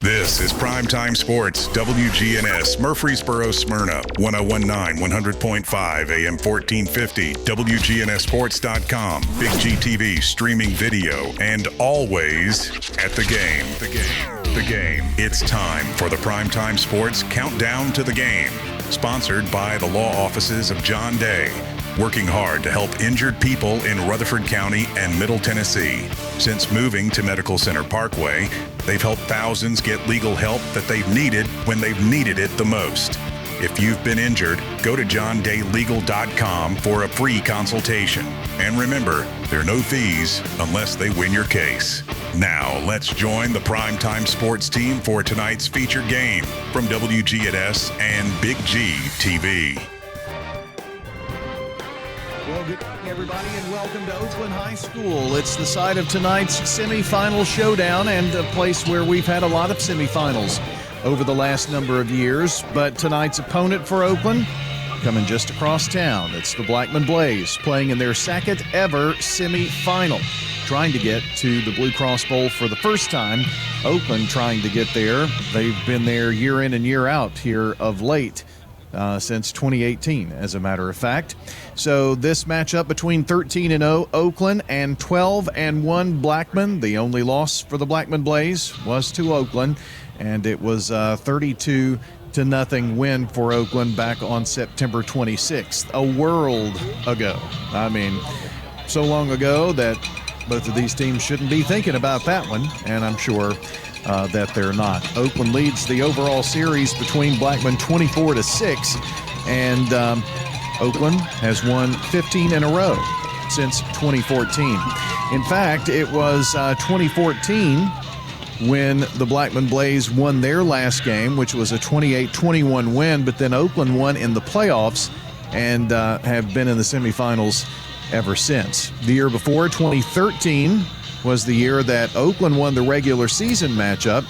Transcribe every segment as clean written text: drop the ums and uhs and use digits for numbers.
This is Primetime Sports, WGNS, Murfreesboro, Smyrna, 1019, 100.5, AM 1450, WGNSSports.com, Big GTV, streaming video, and always at the game. The game. It's time for the Primetime Sports Countdown to the Game, sponsored by the law offices of John Day, working hard to help injured people in Rutherford County and Middle Tennessee. Since moving to Medical Center Parkway, they've helped thousands get legal help that they've needed when they've needed it the most. If you've been injured, go to johndaylegal.com for a free consultation. And remember, there are no fees unless they win your case. Now, let's join the Primetime Sports team for tonight's featured game from WGNS and Big G TV. Well, good evening, everybody, and welcome to Oakland High School. It's the site of tonight's semifinal showdown and a place where we've had a lot of semifinals over the last number of years. But tonight's opponent for Oakland, coming just across town, it's the Blackman Blaze, playing in their second ever semifinal, trying to get to the Blue Cross Bowl for the first time. Oakland trying to get there. They've been there year in and year out here of late. Since 2018, as a matter of fact. So this matchup between 13-0 Oakland and 12-1 Blackman. The only loss for the Blackman Blaze was to Oakland, and it was a 32-0 win for Oakland back on September 26th, a world ago. I mean, so long ago that both of these teams shouldn't be thinking about that one, and I'm sure that they're not. Oakland leads the overall series between Blackman 24-6, and Oakland has won 15 in a row since 2014. In fact, it was 2014 when the Blackman Blaze won their last game, which was a 28-21 win, but then Oakland won in the playoffs and have been in the semifinals ever since. The year before, 2013, was the year that Oakland won the regular season matchup,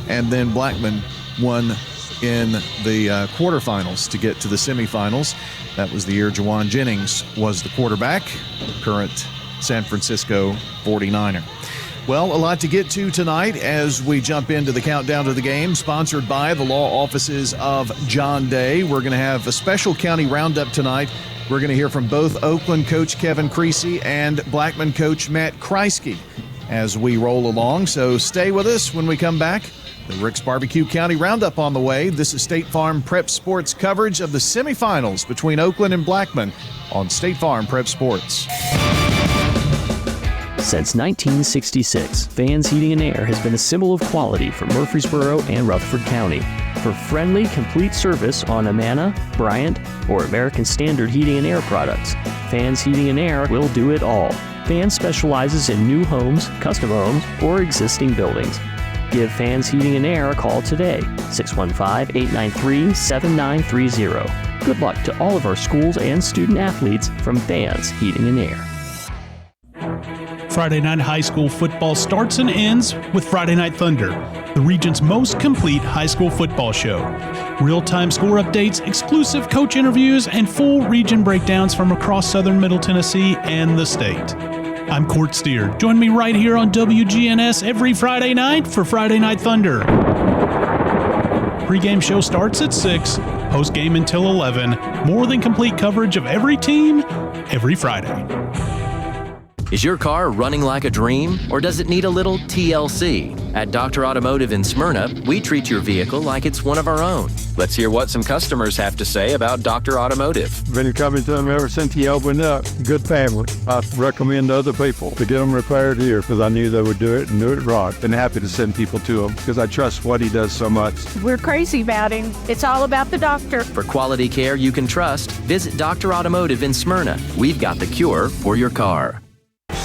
and then Blackman won in the quarterfinals to get to the semifinals. That was the year Jawan Jennings was the quarterback, current San Francisco 49er. Well, a lot to get to tonight as we jump into the countdown to the game, sponsored by the law offices of John Day. We're going to have a special county roundup tonight. We're going to hear from both Oakland coach Kevin Creasy and Blackman coach Matt Kreisky as we roll along. So stay with us when we come back. The Rick's Barbecue County Roundup on the way. This is State Farm Prep Sports coverage of the semifinals between Oakland and Blackman on State Farm Prep Sports. Since 1966, Fans Heating and Air has been a symbol of quality for Murfreesboro and Rutherford County. For friendly, complete service on Amana, Bryant, or American Standard Heating and Air products, Fans Heating and Air will do it all. Fans specializes in new homes, custom homes, or existing buildings. Give Fans Heating and Air a call today, 615-893-7930. Good luck to all of our schools and student athletes from Fans Heating and Air. Friday night high school football starts and ends with Friday Night Thunder, the region's most complete high school football show. Real-time score updates, exclusive coach interviews, and full region breakdowns from across southern Middle Tennessee and the state. I'm Court Steer. Join me right here on WGNS every Friday night for Friday Night Thunder. Pre-game show starts at 6, post-game until 11. More than complete coverage of every team, every Friday. Is your car running like a dream, or does it need a little TLC? At Dr. Automotive in Smyrna, we treat your vehicle like it's one of our own. Let's hear what some customers have to say about Dr. Automotive. Been coming to them ever since he opened up. Good family. I recommend other people to get them repaired here because I knew they would do it and do it right. Been happy to send people to him because I trust what he does so much. We're crazy about him. It's all about the doctor. For quality care you can trust, visit Dr. Automotive in Smyrna. We've got the cure for your car.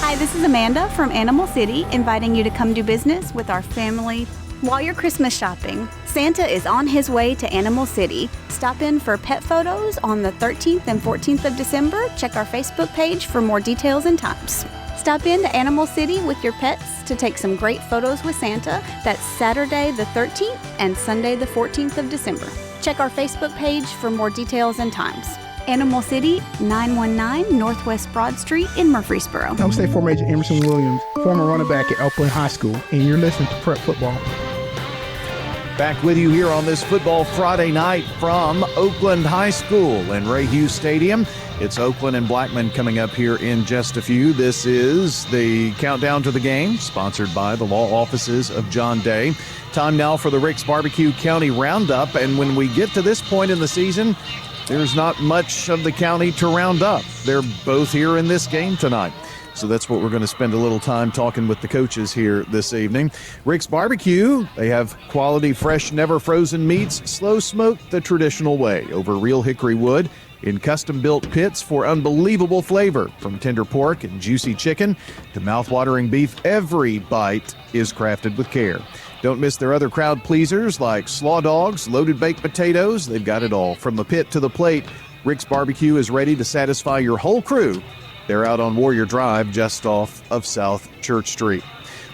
Hi, this is Amanda from Animal City, inviting you to come do business with our family while you're Christmas shopping. Santa is on his way to Animal City. Stop in for pet photos on the 13th and 14th of December. Check our Facebook page for more details and times. Stop in to Animal City with your pets to take some great photos with Santa. That's Saturday the 13th and Sunday the 14th of December. Check our Facebook page for more details and times. Animal City, 919 Northwest Broad Street in Murfreesboro. I'm State Farm Agent Emerson Williams, former running back at Oakland High School, and you're listening to Prep Football. Back with you here on this Football Friday night from Oakland High School and Ray Hughes Stadium. It's Oakland and Blackman coming up here in just a few. This is the countdown to the game, sponsored by the law offices of John Day. Time now for the Rick's Barbecue County Roundup, and when we get to this point in the season, there's not much of the county to round up. They're both here in this game tonight. So that's what we're going to spend a little time talking with the coaches here this evening. Rick's Barbecue, they have quality, fresh, never frozen meats, slow smoked the traditional way over real hickory wood in custom-built pits for unbelievable flavor. From tender pork and juicy chicken to mouth-watering beef, every bite is crafted with care. Don't miss their other crowd pleasers like slaw dogs, loaded baked potatoes. They've got it all. From the pit to the plate, Rick's Barbecue is ready to satisfy your whole crew. They're out on Warrior Drive just off of South Church Street.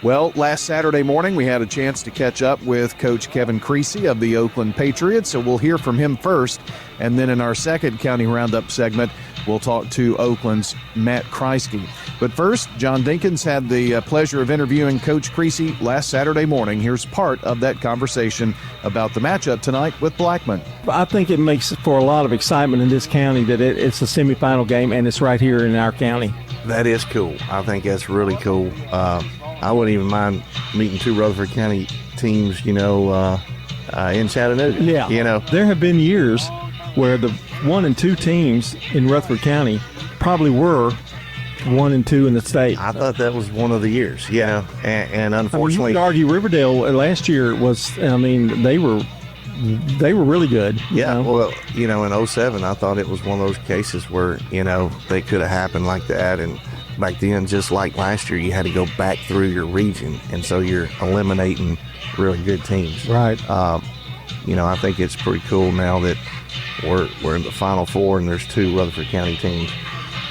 Well, last Saturday morning, we had a chance to catch up with Coach Kevin Creasy of the Oakland Patriots, so we'll hear from him first. And then in our second County Roundup segment, we'll talk to Oakland's Matt Kreisky. But first, John Dinkins had the pleasure of interviewing Coach Creasy last Saturday morning. Here's part of that conversation about the matchup tonight with Blackman. I think it makes for a lot of excitement in this county that it's a semifinal game, and it's right here in our county. That is cool. I think that's really cool. I wouldn't even mind meeting two Rutherford County teams, in Chattanooga. Yeah. There have been years where the 1 and 2 teams in Rutherford County probably were 1 and 2 in the state. I thought that was one of the years, and unfortunately, you could argue Riverdale last year was. They were really good. Yeah, well, in 07, I thought it was one of those cases where they could have happened like that, and back then, just like last year, you had to go back through your region, and so you're eliminating really good teams. Right. I think it's pretty cool now that we're in the Final Four, and there's 2 Rutherford County teams.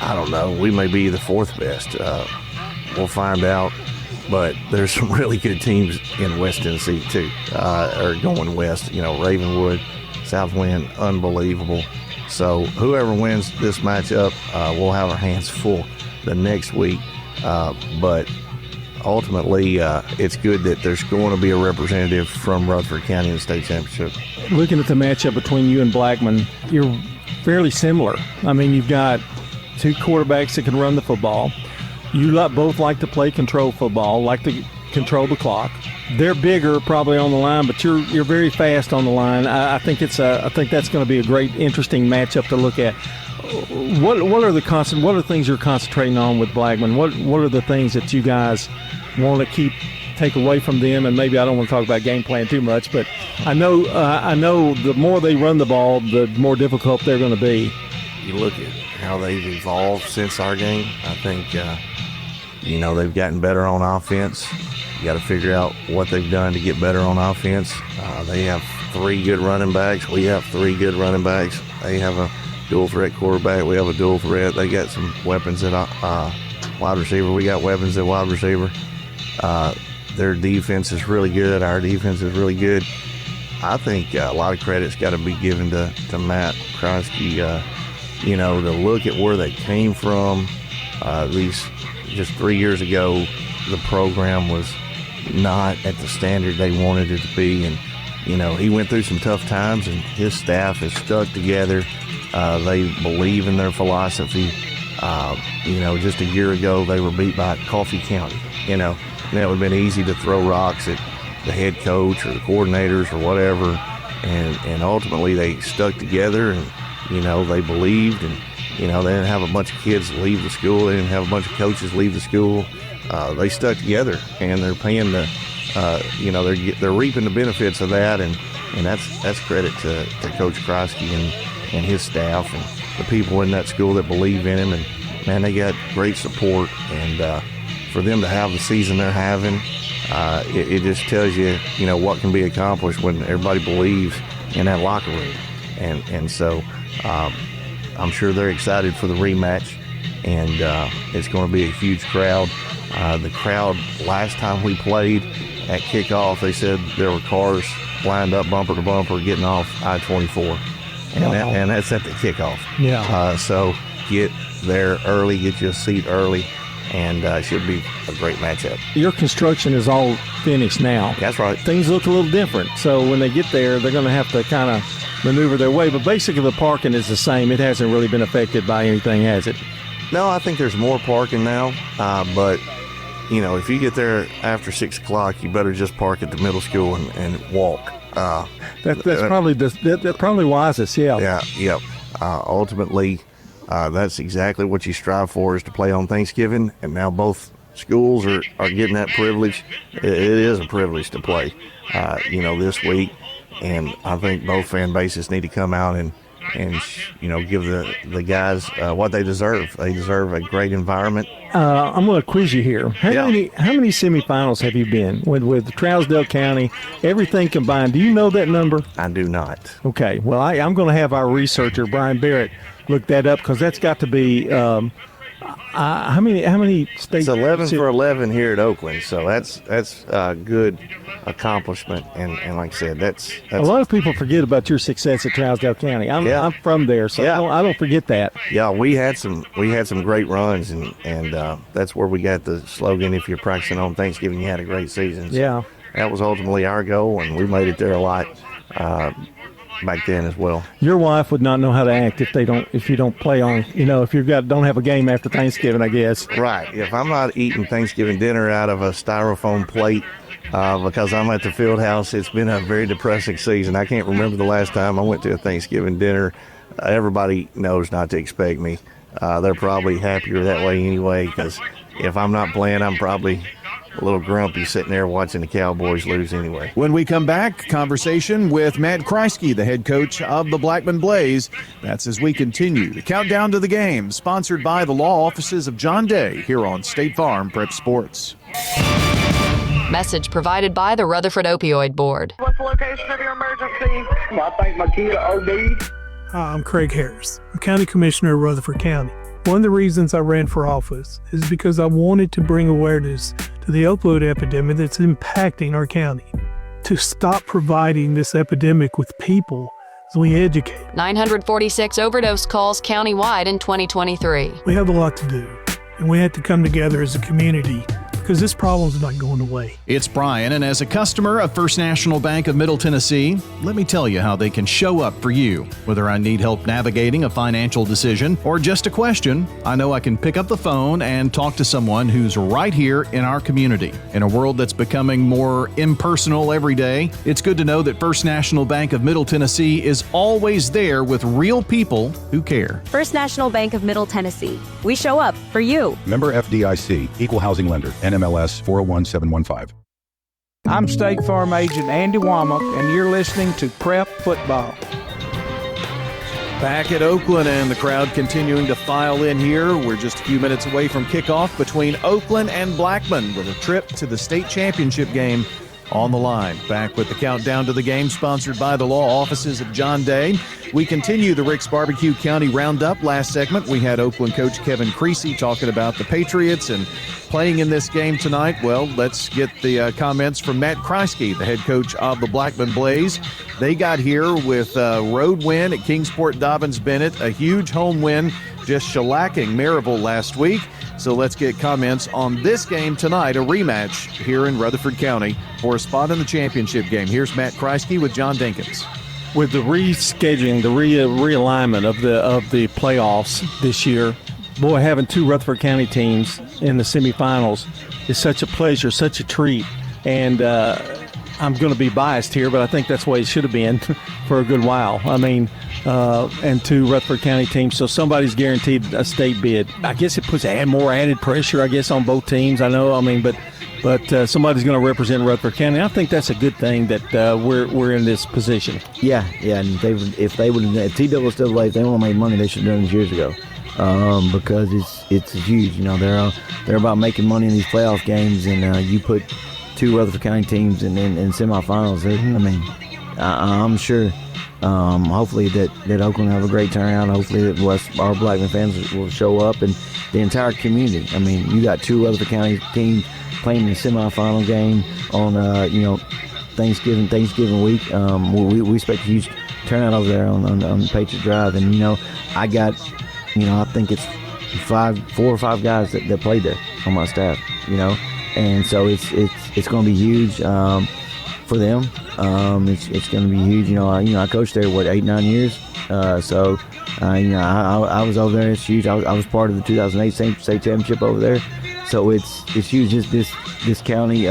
I don't know. We may be the 4th best. We'll find out. But there's some really good teams in West Tennessee, too, or going west. Ravenwood, Southwind, unbelievable. So whoever wins this matchup, we'll have our hands full the next week. But ultimately, it's good that there's going to be a representative from Rutherford County in the state championship. Looking at the matchup between you and Blackman, you're fairly similar. You've got 2 quarterbacks that can run the football. You both like to play control football, like to control the clock. They're bigger, probably on the line, but you're very fast on the line. I think that's going to be a great, interesting matchup to look at. What are the things you're concentrating on with Blackman? What are the things that you guys want to take away from them? And maybe I don't want to talk about game plan too much, but I know the more they run the ball, the more difficult they're going to be. You look at how they've evolved since our game. I think they've gotten better on offense. You got to figure out what they've done to get better on offense. They have 3 good running backs. We have 3 good running backs. They have a dual threat quarterback. We have a dual threat. They got some weapons at wide receiver. We got weapons at wide receiver. Their defense is really good. Our defense is really good. I think a lot of credit's got to be given to Matt Kreisky, to look at where they came from. Just 3 years ago, the program was not at the standard they wanted it to be. And, he went through some tough times, and his staff has stuck together. They believe in their philosophy. Just a year ago, they were beat by Coffee County, and it would have been easy to throw rocks at the head coach or the coordinators or whatever. And ultimately, they stuck together, and, they believed, and, they didn't have a bunch of kids leave the school. They didn't have a bunch of coaches leave the school. They stuck together, and they're paying they're reaping the benefits of that, and that's credit to Coach Kreisky and his staff and the people in that school that believe in him. And man, they got great support, and for them to have the season they're having, it just tells you, what can be accomplished when everybody believes in that locker room, and so. I'm sure they're excited for the rematch, and it's going to be a huge crowd. The crowd, last time we played at kickoff, they said there were cars lined up bumper to bumper getting off I-24, and that's at the kickoff. Yeah. So get there early, get you a seat early, and it should be a great matchup. Your construction is all finished now. That's right. Things look a little different. So when they get there, they're going to have to kind of maneuver their way. But basically the parking is the same. It hasn't really been affected by anything, has it? No, I think there's more parking now, but if you get there after 6 o'clock, you better just park at the middle school and walk. That's probably wisest. Yeah. Yeah. Ultimately, that's exactly what you strive for, is to play on Thanksgiving, and now both schools are getting that privilege. It is a privilege to play, this week, and I think both fan bases need to come out and give the guys what they deserve. They deserve a great environment. I'm going to quiz you here. How many semifinals have you been with Trousdale County, everything combined? Do you know that number? I do not. Okay. Well, I'm going to have our researcher, Brian Barrett, look that up, because that's got to be how many states? It's 11 for 11 here at Oakland, so that's a good accomplishment. And like I said, that's a lot of people forget about your success at Trousdale County. I'm from there, so I don't forget that. Yeah, we had some great runs, and that's where we got the slogan, if you're practicing on Thanksgiving, you had a great season. So yeah, that was ultimately our goal, and we made it there a lot back then as well. Your wife would not know how to act if you don't play on, if don't have a game after Thanksgiving, I guess. Right. If I'm not eating Thanksgiving dinner out of a styrofoam plate because I'm at the field house, it's been a very depressing season. I can't remember the last time I went to a Thanksgiving dinner. Everybody knows not to expect me. They're probably happier that way anyway, because if I'm not playing, I'm probably a little grumpy sitting there watching the Cowboys lose anyway. When we come back, conversation with Matt Kreisky, the head coach of the Blackman Blaze. That's as we continue the countdown to the game, sponsored by the law offices of John Day here on State Farm Prep Sports. Message provided by the Rutherford Opioid Board. What's the location of your emergency? I think my kid OD'd. Hi, I'm Craig Harris. I'm County Commissioner of Rutherford County. One of the reasons I ran for office is because I wanted to bring awareness to the opioid epidemic that's impacting our county. To stop providing this epidemic with people as we educate. 946 overdose calls countywide in 2023. We have a lot to do, and we have to come together as a community, because this problem's not going away. It's Brian, and as a customer of First National Bank of Middle Tennessee, let me tell you how they can show up for you. Whether I need help navigating a financial decision or just a question, I know I can pick up the phone and talk to someone who's right here in our community. In a world that's becoming more impersonal every day, it's good to know that First National Bank of Middle Tennessee is always there with real people who care. First National Bank of Middle Tennessee. We show up for you. Member FDIC, Equal Housing Lender, NMLS 401715. I'm State Farm Agent Andy Womack, and you're listening to Prep Football. Back at Oakland, and the crowd continuing to file in here. We're just a few minutes away from kickoff between Oakland and Blackman, with a trip to the state championship game on the line. Back with the countdown to the game, sponsored by the law offices of John Day. We continue the Rick's Barbecue County Roundup. Last segment, we had Oakland coach Kevin Creasy talking about the Patriots and playing in this game tonight. Well, let's get the comments from Matt Kreisky, the head coach of the Blackman Blaze. They got here with a road win at Kingsport Dobbins Bennett, a huge home win, just shellacking Maryville last week. So let's get comments on this game tonight, a rematch here in Rutherford County for a spot in the championship game. Here's Matt Kreisky with John Dinkins. With the rescheduling, the realignment of the playoffs this year, boy, having two Rutherford County teams in the semifinals is such a pleasure, such a treat. And I'm going to be biased here, but I think that's the way it should have been for a good while. I mean, and two Rutherford County teams, so somebody's guaranteed a state bid. I guess it puts more added pressure, I guess, on both teams. I know, I mean, but somebody's going to represent Rutherford County. I think that's a good thing that we're in this position. Yeah, and if TW was still late, if they want to make money, they should have done this years ago, because it's huge. You know, they're about making money in these playoff games, and you put two Rutherford County teams in semifinals. I mean, I'm sure. Hopefully that Oakland have a great turnout. Hopefully that our Blackman fans will show up, and the entire community. I mean, you got two Rutherford County teams playing the semifinal game on Thanksgiving week. We expect a huge turnout over there on Patriot Drive, and I think it's 4 or 5 guys that played there on my staff, and so it's going to be huge for them. It's going to be huge. I coached there 8-9 years, so I was over there. It's huge. I was part of the 2008 state championship over there, so it's huge. Just this county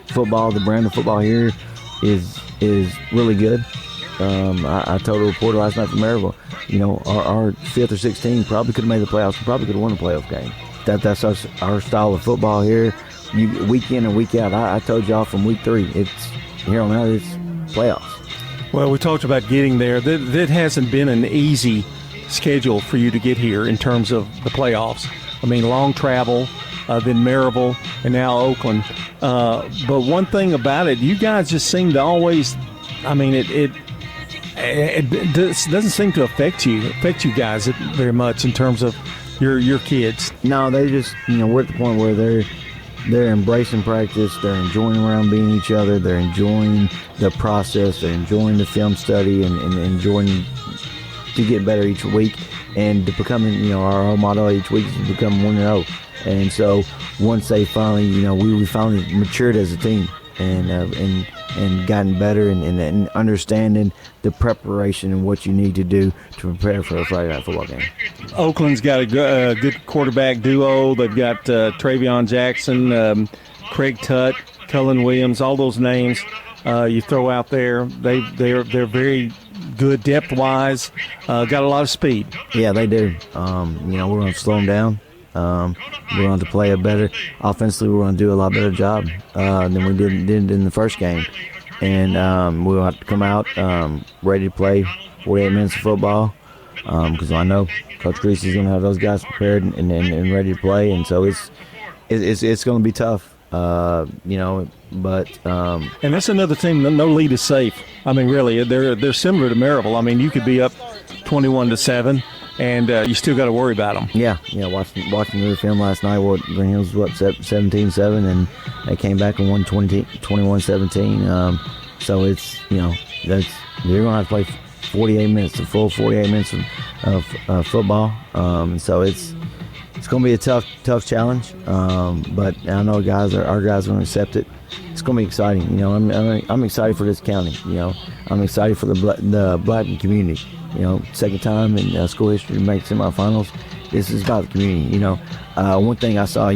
football, the brand of football here is really good. I told a reporter last night from Maryville, our 5th or 6th team probably could have made the playoffs. We probably could have won a playoff game. That's our style of football here. Week in and week out. I told y'all from week 3, it's here on out, it's playoffs. Well, we talked about getting there. That hasn't been an easy schedule for you to get here in terms of the playoffs. I mean, long travel, then Maryville, and now Oakland. But one thing about it, you guys just seem to always, it doesn't seem to affect you guys very much in terms of your kids. No, they just, we're at the point where they're embracing practice, they're enjoying around being each other, they're enjoying the process, they're enjoying the film study and enjoying to get better each week and to becoming, our whole motto each week is to become 1-0. And so once they finally, we finally matured as a team and gotten better and understanding the preparation and what you need to do to prepare for a Friday night football game. Oakland's got a good quarterback duo. They've got Travion Jackson, Craig Tutt, Cullen Williams, all those names you throw out there. They're very good depth-wise, got a lot of speed. Yeah, they do. We're going to slow them down. We're going to play a better offensively. We're going to do a lot better job than we did in the first game, and we'll have to come out ready to play 48 minutes of football because I know Coach Greasy's going to have those guys prepared and ready to play, and so it's going to be tough, But and that's another team. No lead is safe. Really, they're similar to Maryville. You could be up 21-7. And you still got to worry about them. Yeah. Watching the film last night, Green Hills was up 17-7, and they came back and won 21-17. So it's they're going to have to play 48 minutes, the full 48 minutes of football. So it's going to be a tough challenge. But I know our guys are going to accept it. It's going to be exciting. I'm excited for this county. I'm excited for the Blackman community. Second time in school history to make semifinals. This is about the community. One thing I saw,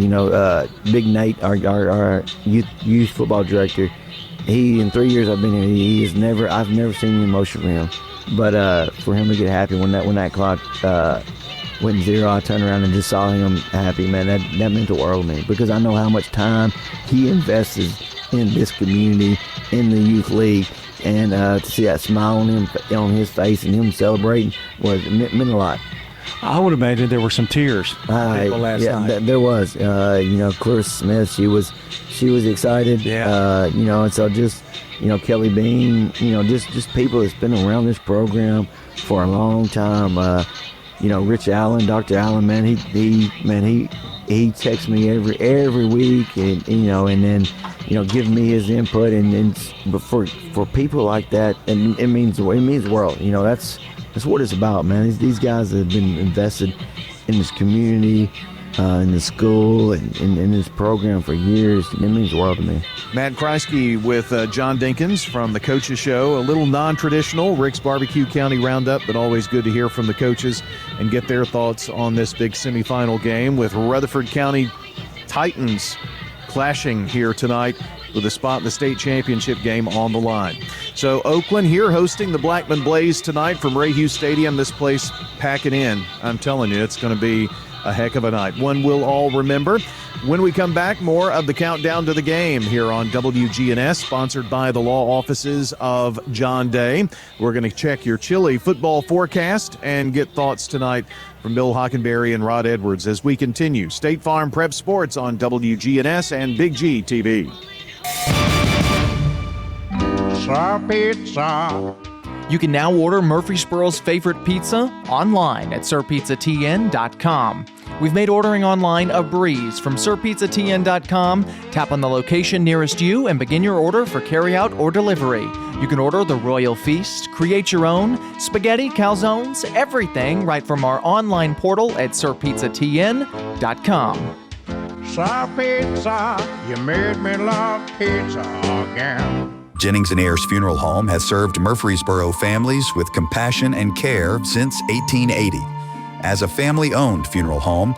Big Nate, our youth football director, he in 3 years I've been here, I've never seen any emotion from him. But for him to get happy when that clock went 0, I turned around and just saw him happy. Man, that meant the world to me because I know how much time he invests in this community, in the youth league. And to see that smile on his face and him celebrating meant a lot. I would imagine there were some tears last night. There was. Clarissa Smith, she was excited. Yeah. And so just Kelly Bean, just people that's been around this program for a long time. Rich Allen, Dr. Allen, man, he texts me every week, and and then give me his input, but for people like that, and it means the world. That's what it's about, man. These guys have been invested in this community, in the school, and in this program for years, and it means the world to me. Matt Kreisky with John Dinkins from the Coaches Show. A little non-traditional Rick's Barbecue County Roundup, but always good to hear from the coaches and get their thoughts on this big semifinal game with Rutherford County Titans clashing here tonight with a spot in the state championship game on the line. So Oakland here hosting the Blackman Blaze tonight from Ray Hughes Stadium. This place packing in. I'm telling you, it's going to be a heck of a night. One we'll all remember. When we come back, more of the countdown to the game here on WGNS, sponsored by the law offices of John Day. We're going to check your chilly football forecast and get thoughts tonight from Bill Hockenberry and Rod Edwards as we continue State Farm Prep Sports on WGNS and Big G TV. Sir Pizza. You can now order Murfreesboro's favorite pizza online at sirpizzatn.com. We've made ordering online a breeze from sirpizzatn.com. Tap on the location nearest you and begin your order for carryout or delivery. You can order the Royal Feast, create your own spaghetti, calzones, everything right from our online portal at sirpizzatn.com. Sir Pizza, you made me love pizza again. Jennings & Ayers Funeral Home has served Murfreesboro families with compassion and care since 1880. As a family-owned funeral home,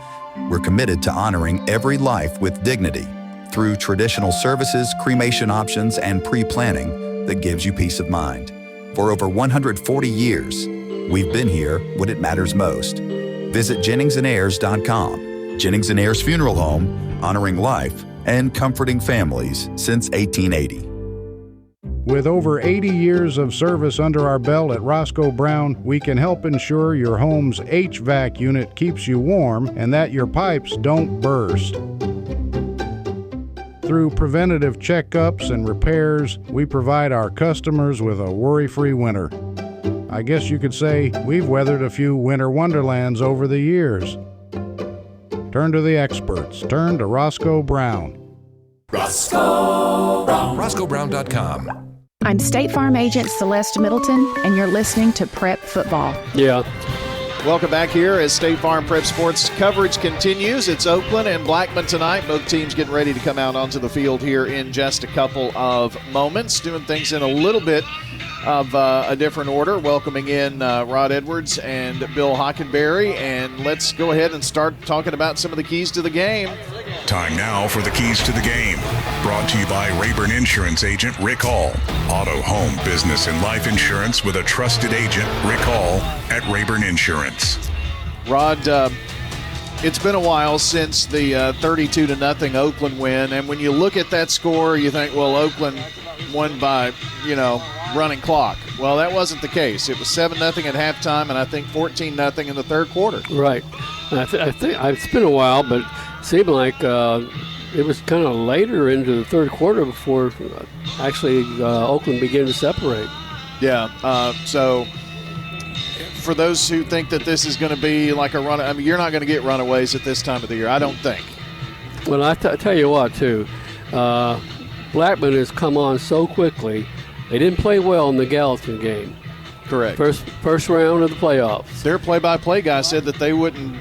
we're committed to honoring every life with dignity through traditional services, cremation options, and pre-planning that gives you peace of mind. For over 140 years, we've been here when it matters most. Visit JenningsandAyers.com. Jennings & Ayers Funeral Home, honoring life and comforting families since 1880. With over 80 years of service under our belt at Roscoe Brown, we can help ensure your home's HVAC unit keeps you warm and that your pipes don't burst. Through preventative checkups and repairs, we provide our customers with a worry-free winter. I guess you could say we've weathered a few winter wonderlands over the years. Turn to the experts. Turn to Roscoe Brown. Roscoe Brown. RoscoeBrown.com. I'm State Farm Agent Celeste Middleton, and you're listening to Prep Football. Yeah. Welcome back here as State Farm Prep Sports coverage continues. It's Oakland and Blackman tonight. Both teams getting ready to come out onto the field here in just a couple of moments. Doing things in a little bit of a different order. Welcoming in Rod Edwards and Bill Hockenberry. And let's go ahead and start talking about some of the keys to the game. Time now for the keys to the game. Brought to you by Rayburn Insurance Agent Rick Hall. Auto, home, business, and life insurance with a trusted agent, Rick Hall, at Rayburn Insurance. Rod, it's been a while since the 32-0 Oakland win. And when you look at that score, you think, well, Oakland won by, running clock. Well, that wasn't the case. It was 7-0 at halftime, and I think 14-0 in the third quarter. Right. I think it's been a while, but it seemed like it was kind of later into the third quarter before actually Oakland began to separate. Yeah. So for those who think that this is going to be like a run, I mean, you're not going to get runaways at this time of the year, I don't think. Well, I tell you what, too. Blackman has come on so quickly. They didn't play well in the Gallatin game. Correct. First round of the playoffs. Their play-by-play guy said that they wouldn't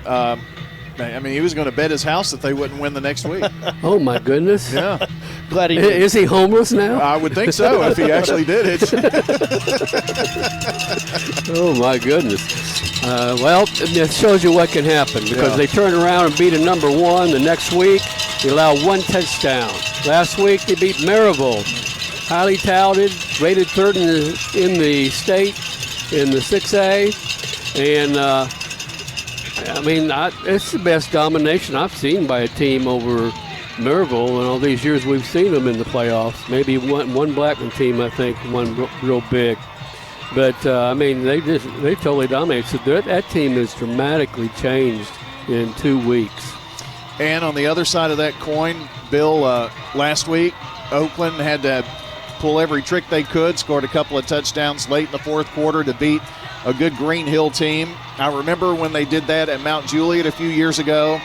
he was going to bet his house that they wouldn't win the next week. Oh, my goodness. Yeah. Glad he did. Is he homeless now? I would think so if he actually did it. Oh, my goodness. Well, it shows you what can happen because they turn around and beat a number one the next week. They allow one touchdown. Last week they beat Maryville. Highly touted, rated third in the state in the 6A. And, it's the best domination I've seen by a team over Maryville in all these years we've seen them in the playoffs. Maybe one Blackman team, I think, won real big. But, they totally dominated. So that team has dramatically changed in 2 weeks. And on the other side of that coin, Bill, last week, Oakland had to pull every trick they could, scored a couple of touchdowns late in the fourth quarter to beat a good Green Hill team. I remember when they did that at Mount Juliet a few years ago.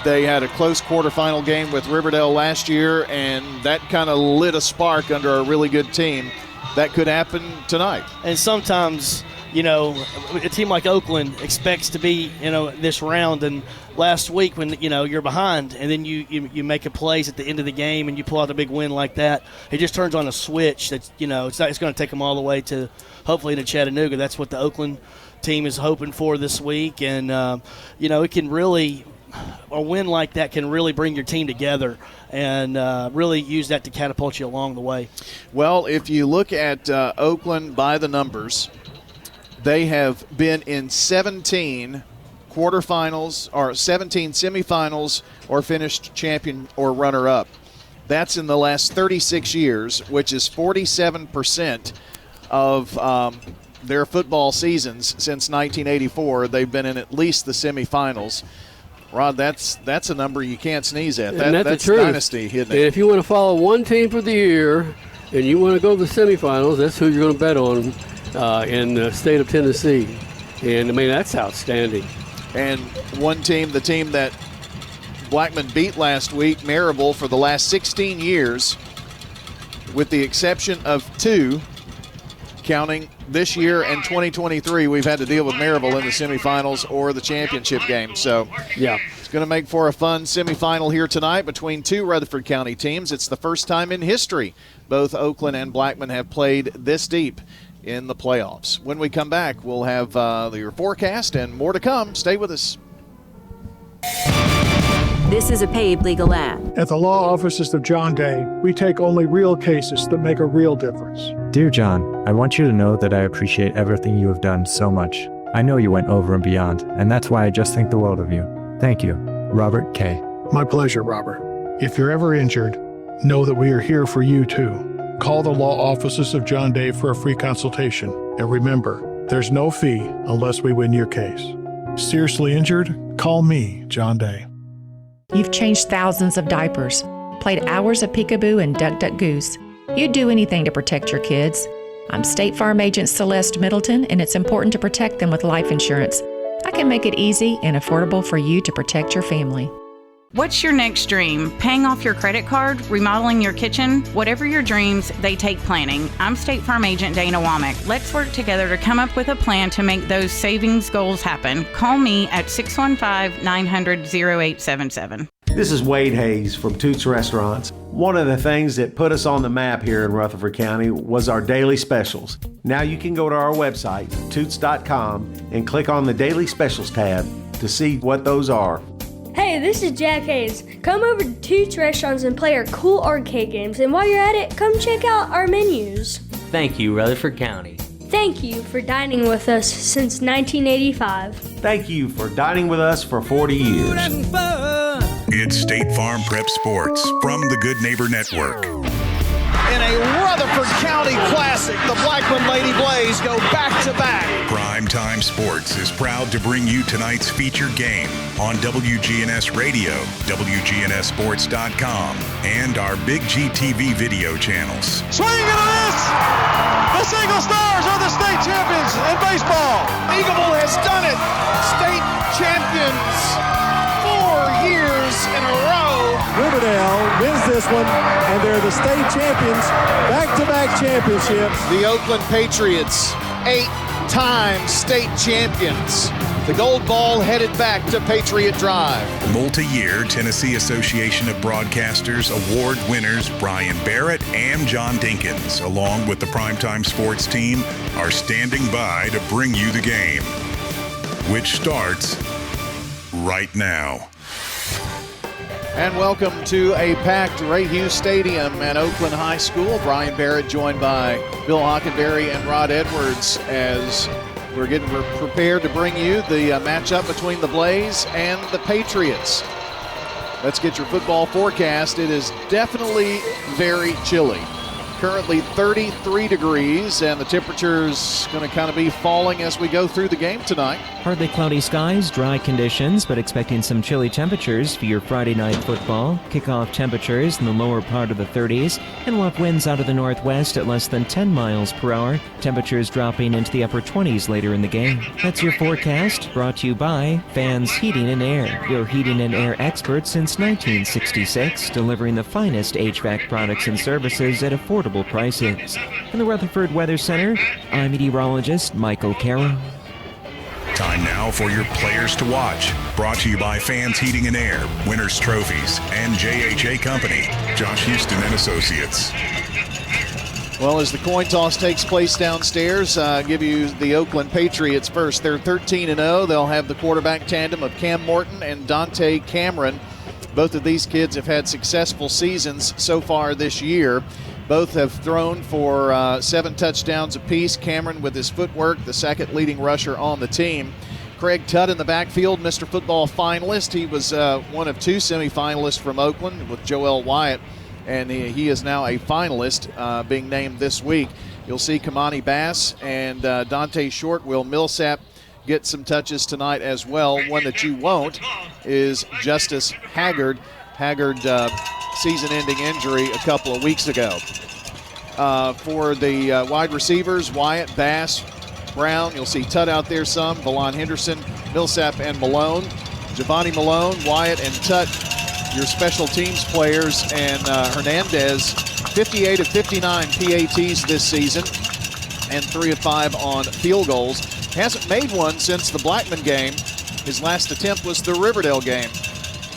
They had a close quarterfinal game with Riverdale last year, and that kind of lit a spark under a really good team. That could happen tonight. And sometimes, a team like Oakland expects to be, this round. And last week when, you're behind and then you make a plays at the end of the game and you pull out a big win like that, it just turns on a switch that's, it's going to take them all the way to hopefully to Chattanooga. That's what the Oakland team is hoping for this week. And, it can really – a win like that can really bring your team together and really use that to catapult you along the way. Well, if you look at Oakland by the numbers, they have been in 17 quarterfinals or 17 semifinals or finished champion or runner-up. That's in the last 36 years, which is 47% of their football seasons since 1984. They've been in at least the semifinals. Rod, that's a number you can't sneeze at. That's dynasty, isn't it? And if you want to follow one team for the year and you want to go to the semifinals, that's who you're going to bet on in the state of Tennessee. And, that's outstanding. And one team, the team that Blackman beat last week, Maryville, for the last 16 years, with the exception of 2, counting this year and 2023, we've had to deal with Maryville in the semifinals or the championship game. So yeah, it's going to make for a fun semifinal here tonight between two Rutherford County teams. It's the first time in history both Oakland and Blackman have played this deep in the playoffs. When we come back, we'll have your forecast and more to come. Stay with us. This is a paid legal ad. At the law offices of John Day, we take only real cases that make a real difference. Dear John, I want you to know that I appreciate everything you have done so much. I know you went over and beyond, and that's why I just think the world of you. Thank you. Robert K. My pleasure, Robert. If you're ever injured, know that we are here for you too. Call the law offices of John Day for a free consultation. And remember, there's no fee unless we win your case. Seriously injured? Call me, John Day. You've changed thousands of diapers, played hours of peekaboo and duck, duck, goose. You'd do anything to protect your kids. I'm State Farm Agent Celeste Middleton, and it's important to protect them with life insurance. I can make it easy and affordable for you to protect your family. What's your next dream? Paying off your credit card? Remodeling your kitchen? Whatever your dreams, they take planning. I'm State Farm Agent Dana Womack. Let's work together to come up with a plan to make those savings goals happen. Call me at 615-900-0877. This is Wade Hayes from Toots Restaurants. One of the things that put us on the map here in Rutherford County was our daily specials. Now you can go to our website, toots.com, and click on the Daily Specials tab to see what those are. Hey, this is Jack Hayes. Come over to Toots Restaurants and play our cool arcade games. And while you're at it, come check out our menus. Thank you, Rutherford County. Thank you for dining with us since 1985. Thank you for dining with us for 40 years. It's State Farm Prep Sports from the Good Neighbor Network. In a Rutherford County classic, the Blackman Lady Blaze go back-to-back. Primetime Sports is proud to bring you tonight's featured game on WGNS Radio, WGNSSports.com, and our Big G TV video channels. Swing and a miss! The Single Stars are the state champions in baseball. Eagleville has done it. State champions 4 years in a row. Riverdale wins this one, and they're the state champions, back-to-back championship. The Oakland Patriots, 8-time state champions. The gold ball headed back to Patriot Drive. Multi-year Tennessee Association of Broadcasters award winners Brian Barrett and John Dinkins, along with the Primetime Sports team, are standing by to bring you the game, which starts right now. And welcome to a packed Ray Hughes Stadium at Oakland High School. Brian Barrett joined by Bill Hockenberry and Rod Edwards as we're getting prepared to bring you the matchup between the Blaze and the Patriots. Let's get your football forecast. It is definitely very chilly. Currently 33 degrees, and the temperature's going to kind of be falling as we go through the game tonight. Partly cloudy skies, dry conditions, but expecting some chilly temperatures for your Friday night football. Kickoff temperatures in the lower part of the 30s, and we'll have winds out of the northwest at less than 10 miles per hour. Temperatures dropping into the upper 20s later in the game. That's your forecast, brought to you by Fans Heating and Air, your heating and air experts since 1966, delivering the finest HVAC products and services at affordable prices. In the Rutherford Weather Center, I'm meteorologist Michael Carroll. Time now for your players to watch. Brought to you by Fans Heating and Air, Winners Trophies, and JHA Company, Josh Houston and Associates. Well, as the coin toss takes place downstairs, give you the Oakland Patriots first. They're 13-0. They'll have the quarterback tandem of Cam Morton and Dante Cameron. Both of these kids have had successful seasons so far this year. Both have thrown for 7 touchdowns apiece. Cameron with his footwork, the second leading rusher on the team. Craig Tutt in the backfield, Mr. Football finalist. He was one of 2 semifinalists from Oakland with Joel Wyatt, and he is now a finalist being named this week. You'll see Kamani Bass and Dante Short. Will Millsap get some touches tonight as well? One that you won't is Justice Haggard. Haggard, season-ending injury a couple of weeks ago. For the wide receivers, Wyatt, Bass, Brown, you'll see Tutt out there some, Valon Henderson, Millsap, and Malone. Giovanni Malone, Wyatt, and Tutt, your special teams players, and Hernandez, 58 of 59 PATs this season. and 3 of 5 on field goals. Hasn't made one since the Blackman game. His last attempt was the Riverdale game.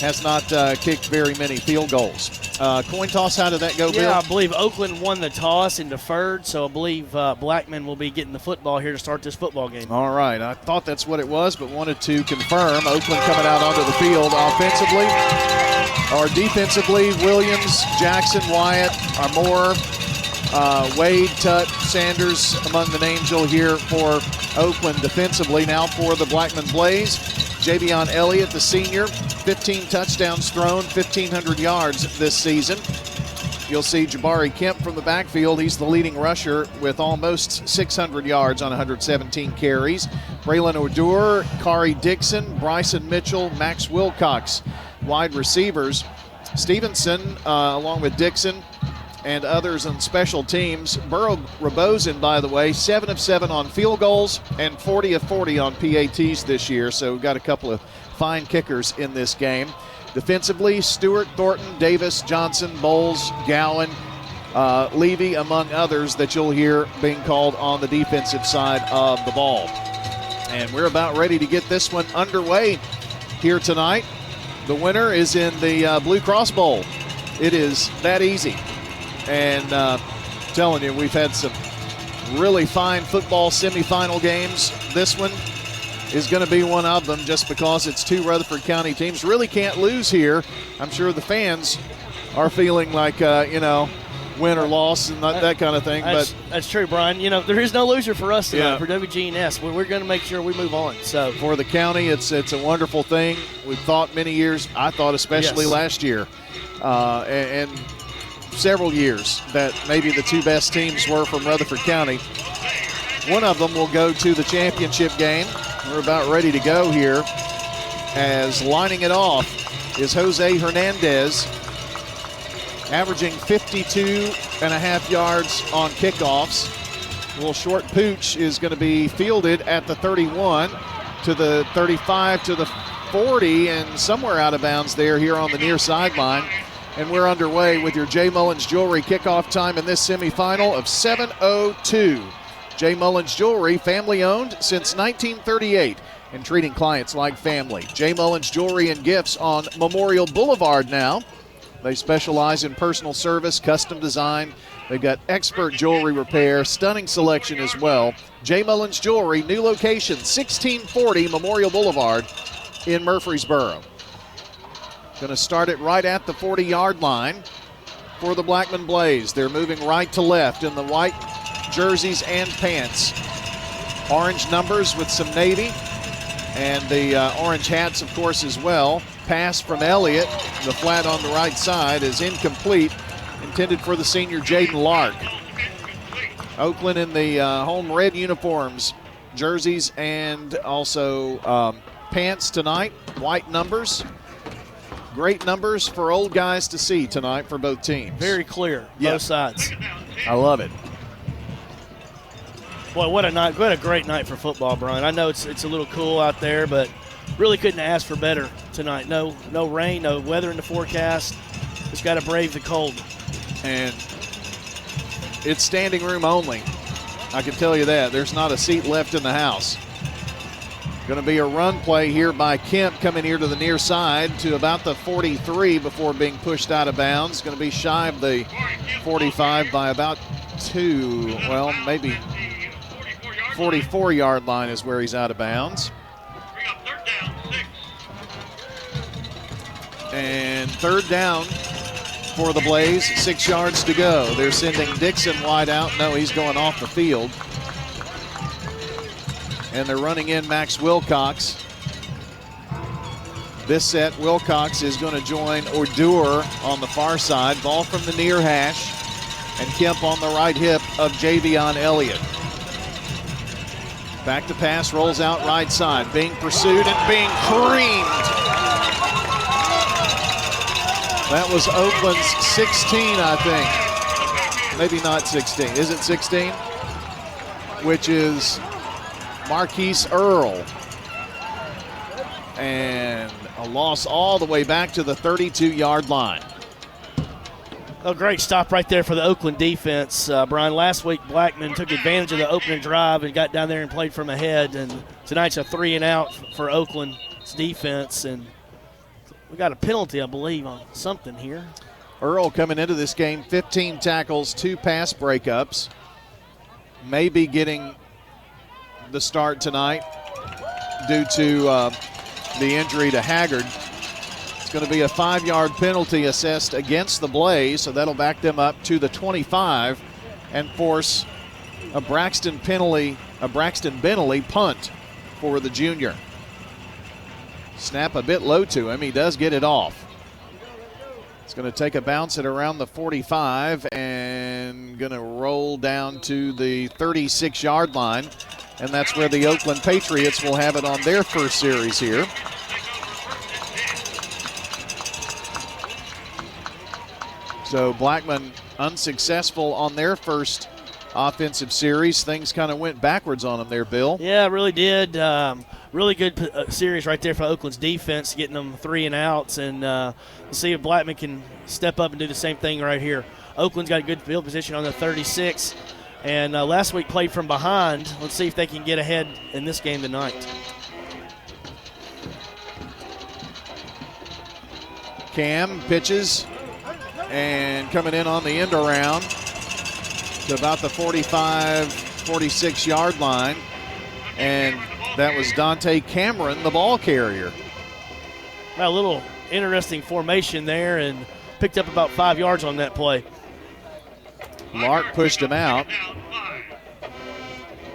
Has not kicked very many field goals. Coin toss, how did that go, Bill? Yeah, I believe Oakland won the toss and deferred, so I believe Blackman will be getting the football here to start this football game. All right. I thought that's what it was, but wanted to confirm. Oakland coming out onto the field offensively. Or defensively, Williams, Jackson, Wyatt, Moore, Wade, Tutt, Sanders among the names you'll hear for Oakland defensively. Now for the Blackman Blaze, Javion Elliott, the senior, 15 touchdowns thrown, 1,500 yards this season. You'll see Jabari Kemp from the backfield. He's the leading rusher with almost 600 yards on 117 carries. Braylon Odor, Kari Dixon, Bryson Mitchell, Max Wilcox, wide receivers. Stevenson, along with Dixon and others on special teams. Burrow Rabosin, by the way, 7 of 7 on field goals and 40 of 40 on PATs this year. So we've got a couple of fine kickers in this game. Defensively, Stewart, Thornton, Davis, Johnson, Bowles, Gowan, Levy, among others that you'll hear being called on the defensive side of the ball. And we're about ready to get this one underway here tonight. The winner is in the Blue Cross Bowl. It is that easy. And telling you, we've had some really fine football semifinal games. This one is going to be one of them just because it's 2 Rutherford County teams. Really can't lose here. I'm sure the fans are feeling like, win or loss and that kind of thing. That's true, Brian. There is no loser for us tonight, for WGNS. We're going to make sure we move on. So for the county, it's a wonderful thing. We've thought many years, I thought especially last year, and several years, that maybe the 2 best teams were from Rutherford County. One of them will go to the championship game. We're about ready to go here, as lining it off is Jose Hernandez, averaging 52.5 yards on kickoffs. A little short pooch is going to be fielded at the 31 to the 35 to the 40 and somewhere out of bounds there here on the near sideline. And we're underway with your J. Mullins Jewelry kickoff time in this semifinal of 7:02. J. Mullins Jewelry, family owned since 1938 and treating clients like family. J. Mullins Jewelry and Gifts on Memorial Boulevard now. They specialize in personal service, custom design. They've got expert jewelry repair, stunning selection as well. J. Mullins Jewelry, new location, 1640 Memorial Boulevard in Murfreesboro. Going to start it right at the 40-yard line for the Blackman Blaze. They're moving right to left in the white jerseys and pants. Orange numbers with some navy, and the orange hats, of course, as well. Pass from Elliott. The flat on the right side is incomplete, intended for the senior Jaden Lark. Oakland in the home red uniforms, jerseys, and also pants tonight. White numbers. Great numbers for old guys to see tonight for both teams. Very clear, both sides. I love it. Boy, what a night! What a great night for football, Brian. I know it's a little cool out there, but really couldn't ask for better tonight. No rain, no weather in the forecast. Just got to brave the cold. And it's standing room only. I can tell you that. There's not a seat left in the house. Going to be a run play here by Kemp coming here to the near side to about the 43 before being pushed out of bounds. Going to be shy of the 45 by about 2, well, maybe 44-yard line is where he's out of bounds. And third down for the Blaze, 6 yards to go. They're sending Dixon wide out. No, he's going off the field. And they're running in Max Wilcox. This set, Wilcox is going to join Odor on the far side. Ball from the near hash. And Kemp on the right hip of Javion Elliott. Back to pass, rolls out right side. Being pursued and being creamed. That was Oakland's 16, I think. Maybe not 16. Is it 16? Which is Marquise Earl. And a loss all the way back to the 32-yard line. A great stop right there for the Oakland defense. Brian, last week Blackman took advantage of the opening drive and got down there and played from ahead. And tonight's a 3-and-out for Oakland's defense. And we got a penalty, I believe, on something here. Earl coming into this game, 15 tackles, 2 pass breakups. Maybe getting the start tonight due to the injury to Haggard. Going to be a 5-yard penalty assessed against the Blaze, so that'll back them up to the 25 and force a Braxton Bentley punt for the junior. Snap a bit low to him. He does get it off. It's going to take a bounce at around the 45 and going to roll down to the 36-yard line, and that's where the Oakland Patriots will have it on their first series here. So Blackman unsuccessful on their first offensive series. Things kind of went backwards on them there, Bill. Yeah, it really did. Really good series right there for Oakland's defense, getting them 3-and-outs. And we'll see if Blackman can step up and do the same thing right here. Oakland's got a good field position on the 36. And last week played from behind. Let's see if they can get ahead in this game tonight. Cam pitches. And coming in on the end around to about the 45, 46-yard line. And that was Dante Cameron, the ball carrier. A little interesting formation there and picked up about 5 yards on that play. Lark pushed him out.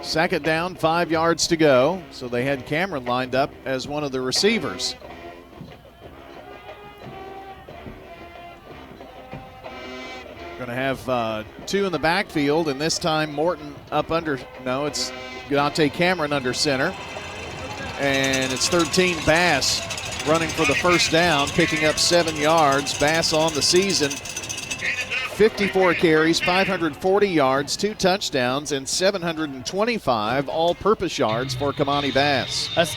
Second down, 5 yards to go. So they had Cameron lined up as one of the receivers. Going to have 2 in the backfield, and this time Morton up under. No, it's Dante Cameron under center. And it's 13 Bass running for the first down, picking up 7 yards. Bass on the season, 54 carries, 540 yards, 2 touchdowns, and 725 all-purpose yards for Kamani Bass. That's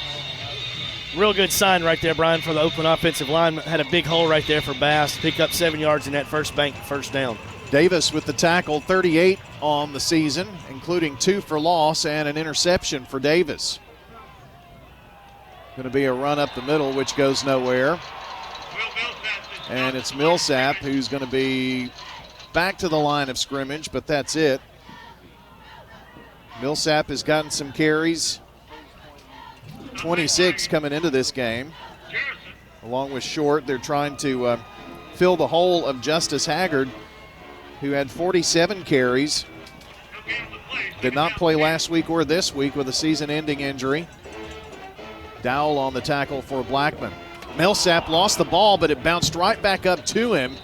real good sign right there, Brian, for the Oakland offensive line. Had a big hole right there for Bass. Picked up 7 yards in that first down. Davis with the tackle, 38 on the season, including 2 for loss and an interception for Davis. Going to be a run up the middle, which goes nowhere. And it's Millsap who's going to be back to the line of scrimmage, but that's it. Millsap has gotten some carries. 26 coming into this game. Along with Short, they're trying to fill the hole of Justice Haggard, who had 47 carries. Did not play last week or this week with a season-ending injury. Dowell on the tackle for Blackman. Millsap lost the ball, but it bounced right back up to him,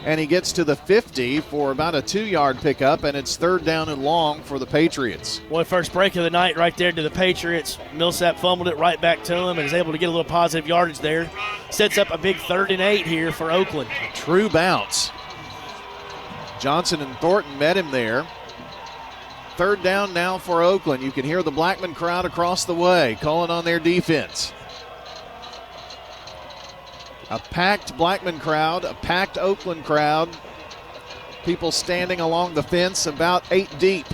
and he gets to the 50 for about a 2-yard pickup, and it's 3rd down and long for the Patriots. Boy, first break of the night right there to the Patriots. Millsap fumbled it right back to him and is able to get a little positive yardage there. Sets up a big 3rd and 8 here for Oakland. True bounce. Johnson and Thornton met him there. 3rd down now for Oakland. You can hear the Blackman crowd across the way calling on their defense. A packed Blackman crowd, a packed Oakland crowd. People standing along the fence about 8 deep.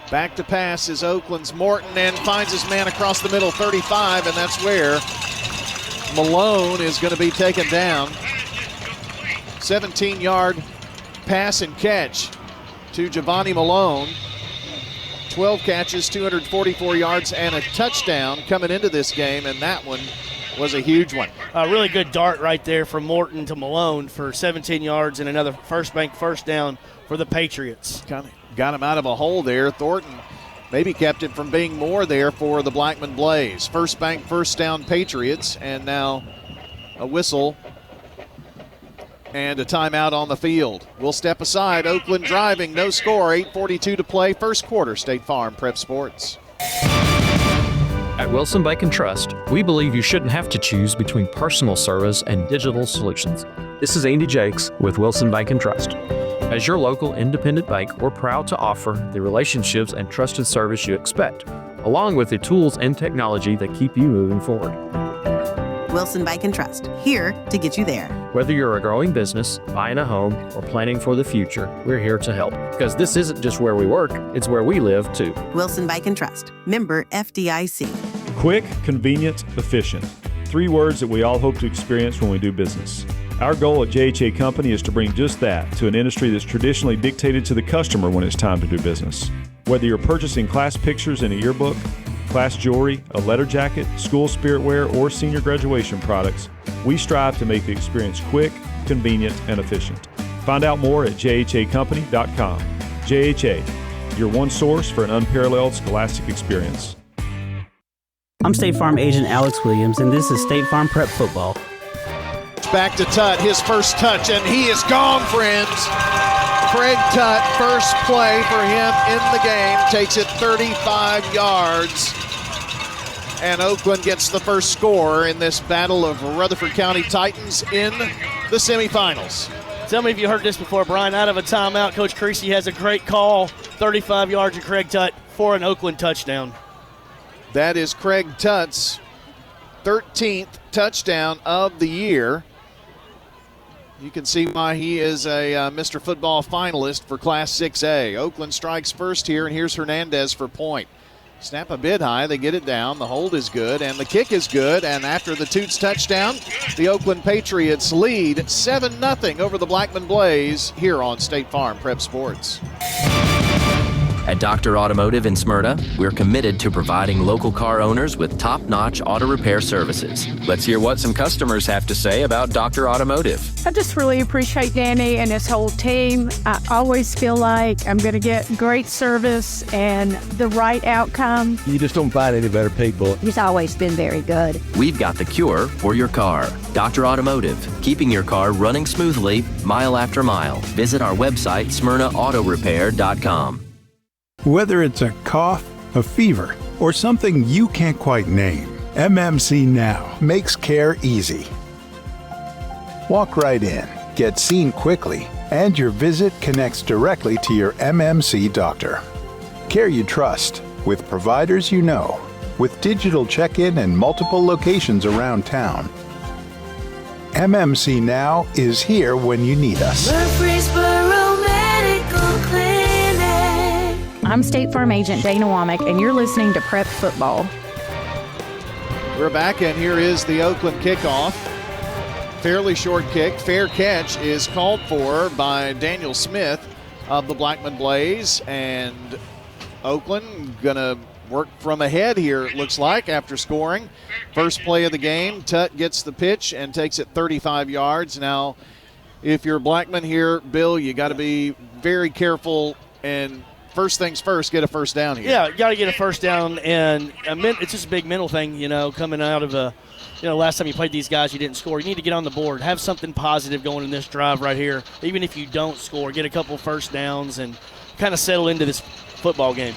Back to pass is Oakland's Morton and finds his man across the middle, 35, and that's where Malone is going to be taken down. 17-yard pass and catch to Giovanni Malone. 12 catches, 244 yards, and a touchdown coming into this game, and that one was a huge one. A really good dart right there from Morton to Malone for 17 yards and another first down for the Patriots. Kind of got him out of a hole there. Thornton maybe kept it from being more there for the Blackman Blaze. First down Patriots, and now a whistle and a timeout on the field. We'll step aside. Oakland driving, no score, 8:42 to play, first quarter. State Farm Prep Sports. At Wilson Bank and Trust, we believe you shouldn't have to choose between personal service and digital solutions. This is Andy Jakes with Wilson Bank and Trust. As your local independent bank, we're proud to offer the relationships and trusted service you expect, along with the tools and technology that keep you moving forward. Wilson Bike and Trust, here to get you there. Whether you're a growing business, buying a home, or planning for the future, we're here to help. Because this isn't just where we work, it's where we live too. Wilson Bike and Trust, member FDIC. Quick, convenient, efficient. 3 words that we all hope to experience when we do business. Our goal at JHA Company is to bring just that to an industry that's traditionally dictated to the customer when it's time to do business. Whether you're purchasing class pictures in a yearbook, class jewelry, a letter jacket, school spirit wear, or senior graduation products, we strive to make the experience quick, convenient, and efficient. Find out more at jhacompany.com. JHA, your one source for an unparalleled scholastic experience. I'm State Farm agent Alex Williams, and this is State Farm Prep Football. Back to Tutt, his first touch, and he is gone, friends. Craig Tutt, first play for him in the game, takes it 35 yards. And Oakland gets the first score in this battle of Rutherford County Titans in the semifinals. Tell me if you heard this before, Brian. Out of a timeout, Coach Creasy has a great call. 35 yards to Craig Tutt for an Oakland touchdown. That is Craig Tutt's 13th touchdown of the year. You can see why he is a Mr. Football finalist for Class 6A. Oakland strikes first here, and here's Hernandez for point. Snap a bit high, they get it down, the hold is good, and the kick is good, and after the Toots touchdown, the Oakland Patriots lead 7-0 over the Blackman Blaze here on State Farm Prep Sports. At Dr. Automotive in Smyrna, we're committed to providing local car owners with top-notch auto repair services. Let's hear what some customers have to say about Dr. Automotive. I just really appreciate Danny and his whole team. I always feel like I'm going to get great service and the right outcome. You just don't find any better people. He's always been very good. We've got the cure for your car. Dr. Automotive, keeping your car running smoothly mile after mile. Visit our website, smyrnaautorepair.com. Whether it's a cough, a fever, or something you can't quite name, MMC Now makes care easy. Walk right in, get seen quickly, and your visit connects directly to your MMC doctor. Care you trust, with providers you know, with digital check-in and multiple locations around town. MMC Now is here when you need us. Murfreesboro Medical Clinic. I'm State Farm agent Dana Womack, and you're listening to Prep Football. We're back, and here is the Oakland kickoff. Fairly short kick. Fair catch is called for by Daniel Smith of the Blackman Blaze, and Oakland going to work from ahead here, it looks like, after scoring. First play of the game, Tutt gets the pitch and takes it 35 yards. Now, if you're Blackman here, Bill, you got to be very careful and first things first, get a first down here. Yeah, you got to get a first down, and it's just a big mental thing, coming out of last time you played these guys, you didn't score. You need to get on the board, have something positive going in this drive right here. Even if you don't score, get a couple first downs and kind of settle into this football game.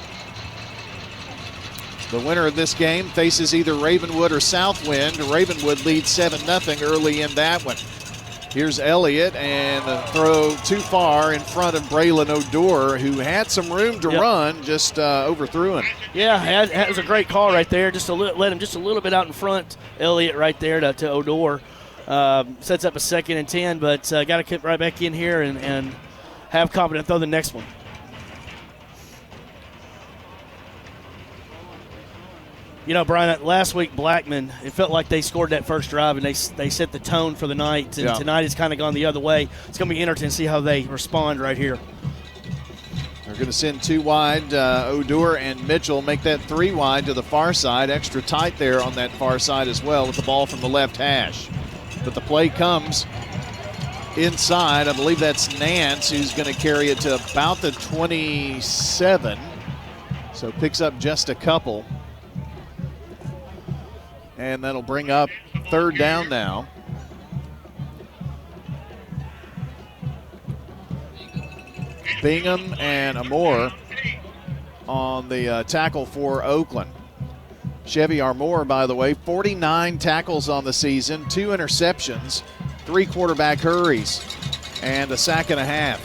The winner of this game faces either Ravenwood or Southwind. Ravenwood leads 7-0 early in that one. Here's Elliott, and a throw too far in front of Braylon O'Dour, who had some room to run, just overthrew him. Yeah, that was a great call right there. Just to let him just a little bit out in front. Elliott right there to O'Dour. Sets up a 2nd and 10, but got to get right back in here and have confidence throw the next one. Brian, last week Blackman, it felt like they scored that first drive and they set the tone for the night. And tonight it's kind of gone the other way. It's going to be interesting to see how they respond right here. They're going to send 2 wide. O'Dour and Mitchell make that 3 wide to the far side. Extra tight there on that far side as well with the ball from the left hash. But the play comes inside. I believe that's Nance who's going to carry it to about the 27. So picks up just a couple. And that'll bring up 3rd down now. Bingham and Amore on the tackle for Oakland. Chevy Armour, by the way, 49 tackles on the season, 2 interceptions, 3 quarterback hurries, and a sack and a half.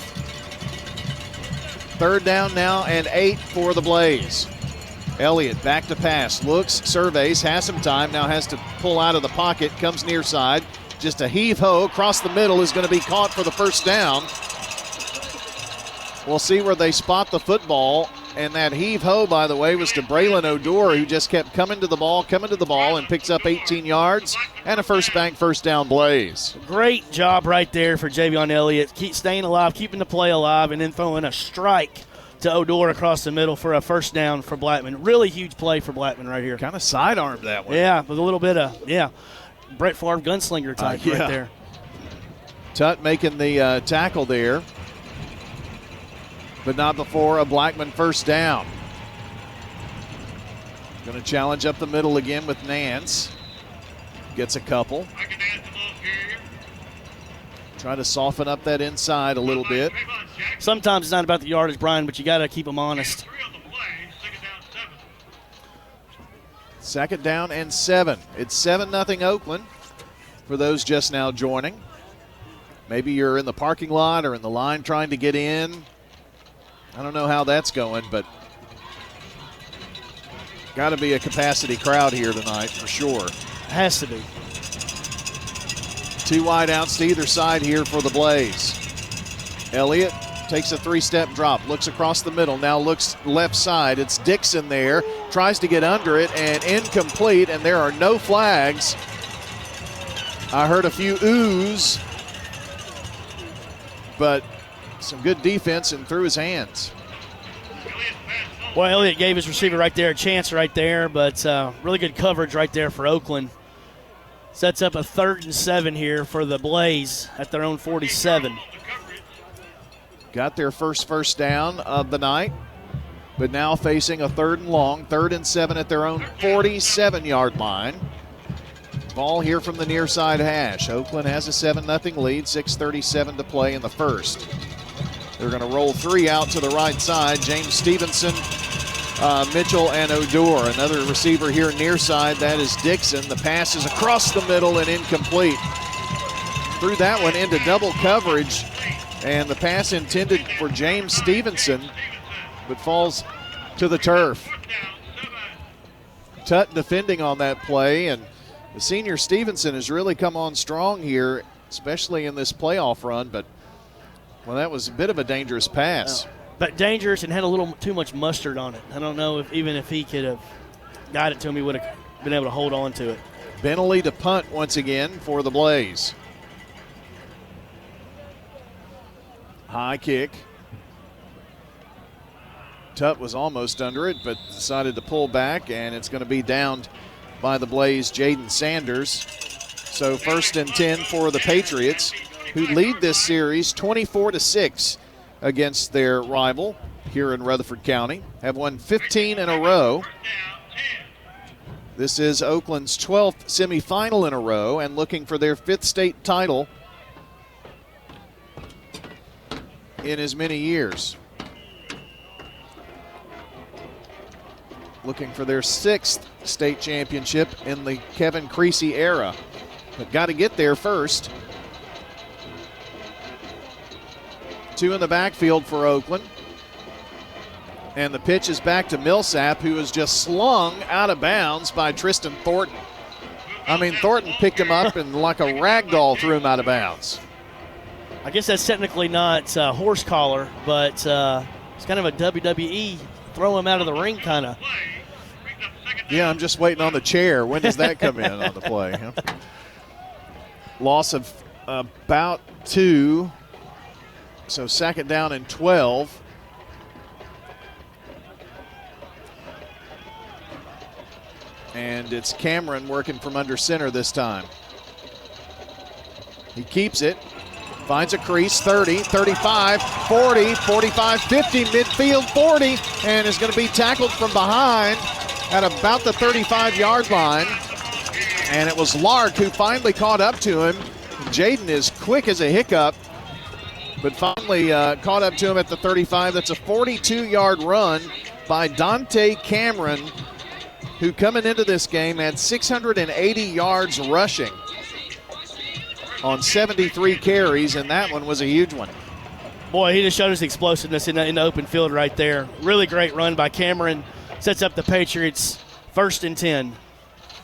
3rd down now and 8 for the Blaze. Elliott back to pass, looks, surveys, has some time, now has to pull out of the pocket, comes near side. Just a heave-ho across the middle is going to be caught for the first down. We'll see where they spot the football. And that heave-ho, by the way, was to Braylon Odor, who just kept coming to the ball, and picks up 18 yards and a first down Blaze. Great job right there for Javion Elliott. Keep staying alive, keeping the play alive, and then throwing a strike to Odor across the middle for a first down for Blackman. Really huge play for Blackman right here. Kind of sidearmed that one. Yeah, with a little bit of, Brett Favre gunslinger type right there. Tutt making the tackle there, but not before a Blackman first down. Going to challenge up the middle again with Nance. Gets a couple. Try to soften up that inside a little bit. Sometimes it's not about the yardage, Brian, but you got to keep them honest. 2nd down and 7. It's 7-0 Oakland for those just now joining. Maybe you're in the parking lot or in the line trying to get in. I don't know how that's going, but got to be a capacity crowd here tonight for sure. Has to be. 2 wide outs to either side here for the Blaze. Elliott takes a 3-step drop, looks across the middle, now looks left side. It's Dixon there, tries to get under it, and incomplete, and there are no flags. I heard a few oohs, but some good defense and through his hands. Well, Elliott gave his receiver right there a chance right there, but really good coverage right there for Oakland. Sets up a 3rd and 7 here for the Blaze at their own 47. Got their first down of the night, but now facing a 3rd and long, 3rd and 7 at their own 47-yard line. Ball here from the near side hash. Oakland has a 7-0 lead, 6:37 to play in the first. They're going to roll 3 out to the right side. James Stevenson, Mitchell, and Odor. Another receiver here near side, that is Dixon. The pass is across the middle and incomplete. Threw that one into double coverage, and the pass intended for James Stevenson, but falls to the turf. Tutt defending on that play, and the senior Stevenson has really come on strong here, especially in this playoff run, but well, that was a bit of a dangerous pass. But dangerous and had a little too much mustard on it. I don't know if even if he could have got it to him, he would have been able to hold on to it. Bentley to punt once again for the Blaze. High kick. Tutt was almost under it, but decided to pull back, and it's going to be downed by the Blaze, Jaden Sanders. So 1st and 10 for the Patriots, who lead this series 24-6 against their rival here in Rutherford County. Have won 15 in a row. This is Oakland's 12th semifinal in a row and looking for their 5th state title in as many years. Looking for their 6th state championship in the Kevin Creasy era. But got to get there first. 2 in the backfield for Oakland. And the pitch is back to Millsap, who was just slung out of bounds by Tristan Thornton. I mean, Thornton picked him up and like a rag doll threw him out of bounds. I guess that's technically not horse collar, but it's kind of a WWE throw him out of the ring kind of. Yeah, I'm just waiting on the chair. When does that come in on the play? Huh? Loss of about 2. So 2nd down and 12. And it's Cameron working from under center this time. He keeps it, finds a crease, 30, 35, 40, 45, 50, midfield, 40, and is going to be tackled from behind at about the 35-yard line. And it was Lark who finally caught up to him. Jaden is quick as a hiccup, but finally caught up to him at the 35. That's a 42-yard run by Dante Cameron, who coming into this game had 680 yards rushing on 73 carries, and that one was a huge one. Boy, he just showed his explosiveness in the open field right there. Really great run by Cameron. sets up the Patriots 1st and 10.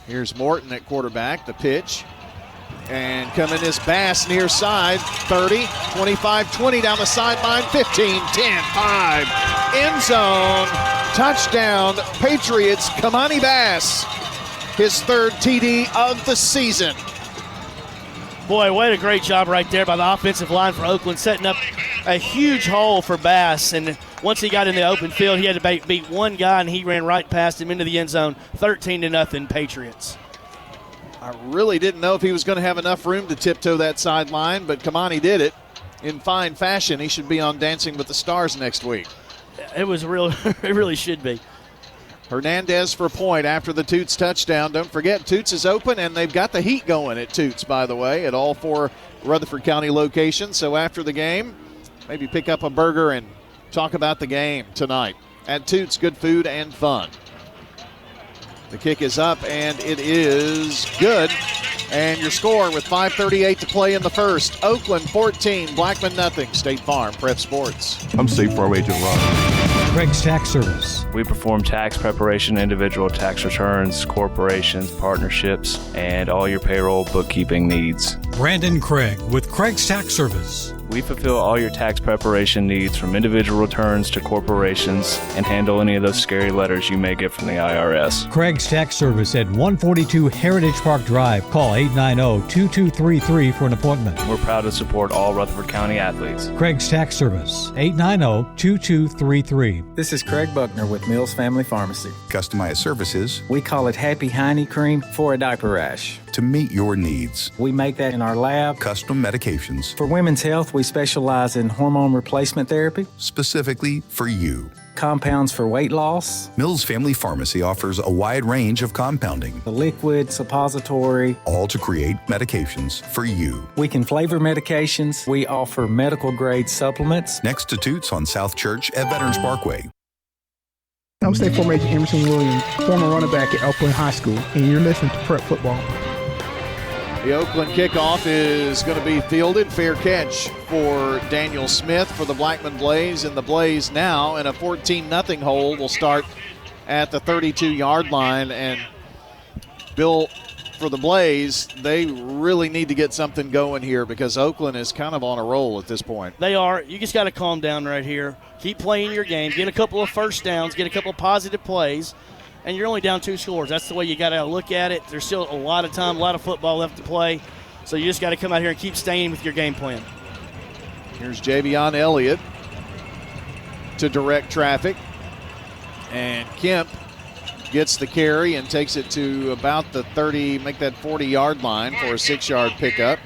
Here's Morton at quarterback, the pitch. And coming is Bass near side, 30, 25, 20 down the sideline, 15, 10, 5. End zone, touchdown, Patriots, Kamani Bass. His 3rd TD of the season. Boy, what a great job right there by the offensive line for Oakland, setting up a huge hole for Bass. And once he got in the open field, he had to beat one guy, and he ran right past him into the end zone, 13-0 Patriots. I really didn't know if he was going to have enough room to tiptoe that sideline, but Kamani did it in fine fashion. He should be on Dancing with the Stars next week. It was real. It really should be. Hernandez for a point after the Toots touchdown. Don't forget, Toots is open, and they've got the heat going at Toots, by the way, at all 4 Rutherford County locations. So after the game, maybe pick up a burger and talk about the game tonight. At Toots, good food and fun. The kick is up, and it is good. And your score with 5:38 to play in the first. Oakland 14, Blackman nothing. State Farm Prep Sports. I'm State Farm Agent Ron. Craig's Tax Service. We perform tax preparation, individual tax returns, corporations, partnerships, and all your payroll bookkeeping needs. Brandon Craig with Craig's Tax Service. We fulfill all your tax preparation needs from individual returns to corporations and handle any of those scary letters you may get from the IRS. Craig's Tax Service at 142 Heritage Park Drive. Call 890-2233 for an appointment. We're proud to support all Rutherford County athletes. Craig's Tax Service, 890-2233. This is Craig Buckner with Mills Family Pharmacy. Customized services. We call it Happy Hiney Cream for a diaper rash. To meet your needs. We make that in our lab. Custom medications. For women's health, we specialize in hormone replacement therapy. Specifically for you. Compounds for weight loss. Mills Family Pharmacy offers a wide range of compounding. The liquid, suppository. All to create medications for you. We can flavor medications. We offer medical grade supplements. Next to Toots on South Church at Veterans Parkway. I'm State Farm Agent Emerson Williams, former running back at Oakland High School, and you're listening to Prep Football. The Oakland kickoff is going to be fielded. Fair catch for Daniel Smith for the Blackman Blaze. And the Blaze now in a 14-0 hole will start at the 32-yard line. And Bill, for the Blaze, they really need to get something going here because Oakland is kind of on a roll at this point. They are. You just got to calm down right here. Keep playing your game. Get a couple of first downs. Get a couple of positive plays. And you're only down 2 scores. That's the way you got to look at it. There's still a lot of time, a lot of football left to play. So you just got to come out here and keep staying with your game plan. Here's Javion Elliott to direct traffic. And Kemp gets the carry and takes it to about the 30, make that 40-yard line for a 6-yard pickup.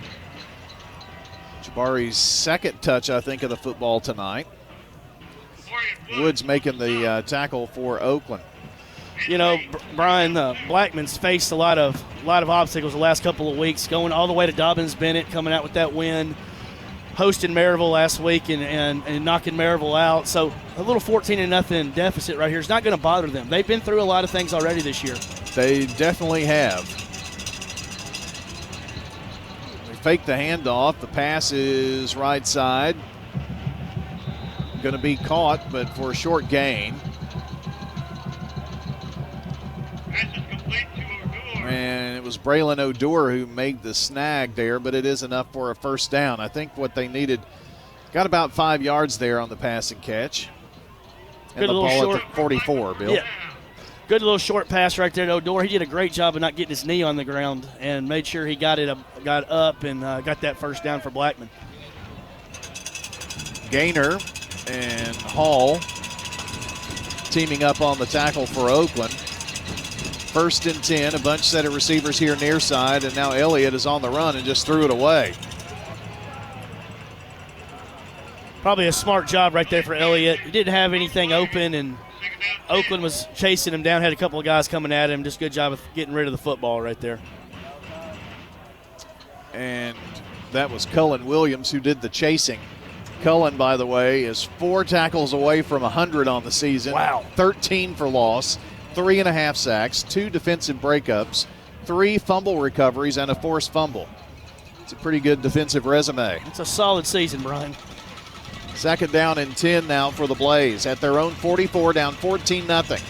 Jabari's second touch, I think, of the football tonight. Woods making the tackle for Oakland. You know, Brian, Blackman's faced a lot of obstacles the last couple of weeks, going all the way to Dobbins-Bennett, coming out with that win, hosting Maryville last week and knocking Maryville out. So a little 14-0 deficit right here is not going to bother them. They've been through a lot of things already this year. They definitely have. They fake the handoff. The pass is right side. Going to be caught, but for a short gain. And it was Braylon O'Dour who made the snag there, but it is enough for a first down. I think what they needed, got about 5 yards there on the passing catch. And Good the ball short, at the 44, Bill. Yeah. Good little short pass right there to O'Dour. He did a great job of not getting his knee on the ground and made sure he got up and got that first down for Blackman. Gaynor and Hall teaming up on the tackle for Oakland. 1st and 10, a bunch set of receivers here near side, and now Elliott is on the run and just threw it away. Probably a smart job right there for Elliott. He didn't have anything open, and Oakland was chasing him down, had a couple of guys coming at him. Just good job of getting rid of the football right there. And that was Cullen Williams who did the chasing. Cullen, by the way, is 4 tackles away from 100 on the season. Wow. 13 for loss. 3.5 sacks, 2 defensive breakups, 3 fumble recoveries, and a forced fumble. It's a pretty good defensive resume. It's a solid season, Brian. 2nd down and 10 now for the Blaze at their own 44, down 14-0.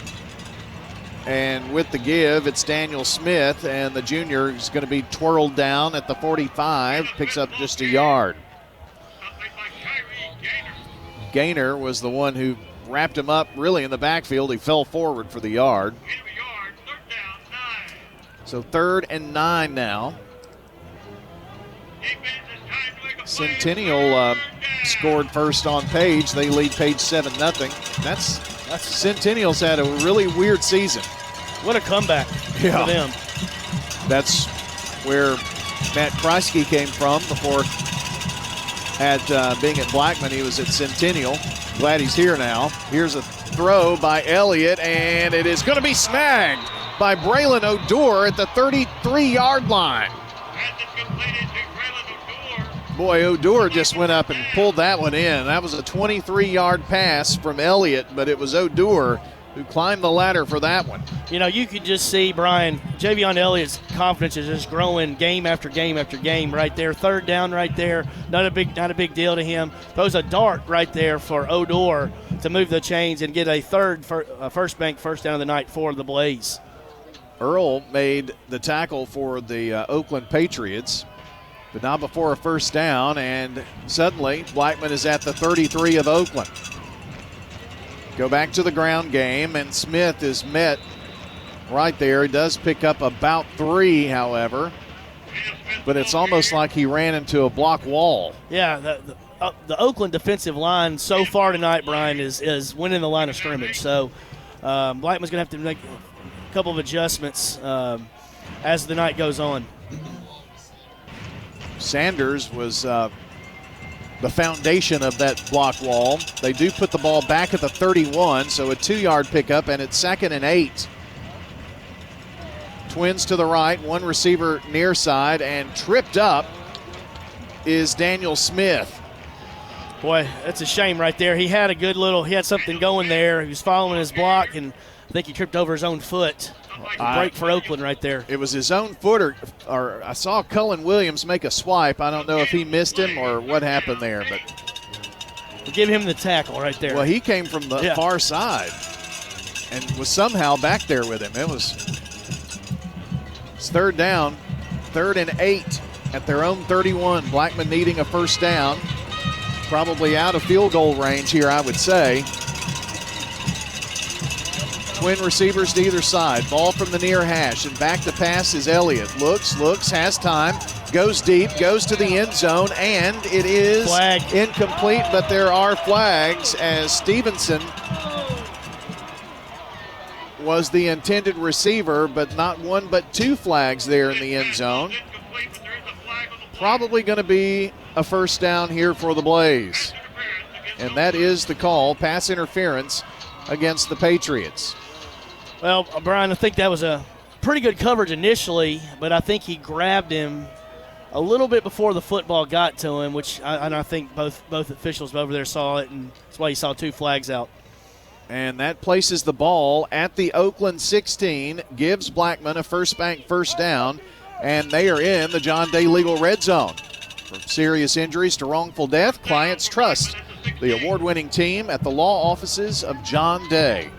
And with the give, it's Daniel Smith, and the junior is going to be twirled down at the 45, picks up just a yard. Gaynor was the one who wrapped him up really in the backfield. He fell forward for the yard. So 3rd and 9 now. Centennial scored first on Page. They lead Page 7-0. That's Centennial's had a really weird season. What a comeback for them. That's where Matt Kreisky came from before being at Blackman. He was at Centennial. Glad he's here now. Here's a throw by Elliott, and it is going to be snagged by Braylon O'Dour at the 33-yard line. Boy, O'Dour just went up and pulled that one in. That was a 23-yard pass from Elliott, but it was O'Dour who climbed the ladder for that one. You know, you could just see, Brian, Javion Elliott's confidence is just growing game after game after game right there. 3rd down right there, not a big deal to him. Throws a dart right there for O'Dour to move the chains and get a first bank first down of the night for the Blaze. Earl made the tackle for the Oakland Patriots, but not before a first down, and suddenly Blackman is at the 33 of Oakland. Go back to the ground game, and Smith is met right there. He does pick up about 3, however, but it's almost like he ran into a block wall. Yeah, the Oakland defensive line so far tonight, Brian, is winning the line of scrimmage. So Blackman's going to have to make a couple of adjustments as the night goes on. Sanders was the foundation of that block wall. They do put the ball back at the 31, so a 2-yard pickup, and it's 2nd and 8. Twins to the right, one receiver near side, and tripped up is Daniel Smith. Boy, that's a shame right there. He had something going there. He was following his block, and I think he tripped over his own foot. Break for Oakland right there. It was his own foot, or I saw Cullen Williams make a swipe. I don't know if he missed him or what happened there, but we'll give him the tackle right there. Well, he came from the far side and was somehow back there with him. It's 3rd down, 3rd and 8 at their own 31. Blackman needing a first down, probably out of field goal range here, I would say. Twin receivers to either side. Ball from the near hash, and back to pass is Elliott. Looks, has time, goes deep, goes to the end zone, and it is incomplete, but there are flags as Stevenson was the intended receiver, but not one but 2 flags there in the end zone. Probably going to be a first down here for the Blaze. And that is the call, pass interference against the Patriots. Well, Brian, I think that was a pretty good coverage initially, but I think he grabbed him a little bit before the football got to him, which I think both officials over there saw it, and that's why you saw 2 flags out. And that places the ball at the Oakland 16, gives Blackman a first down, and they are in the John Day Legal Red Zone. From serious injuries to wrongful death, clients trust the award-winning team at the law offices of John Day.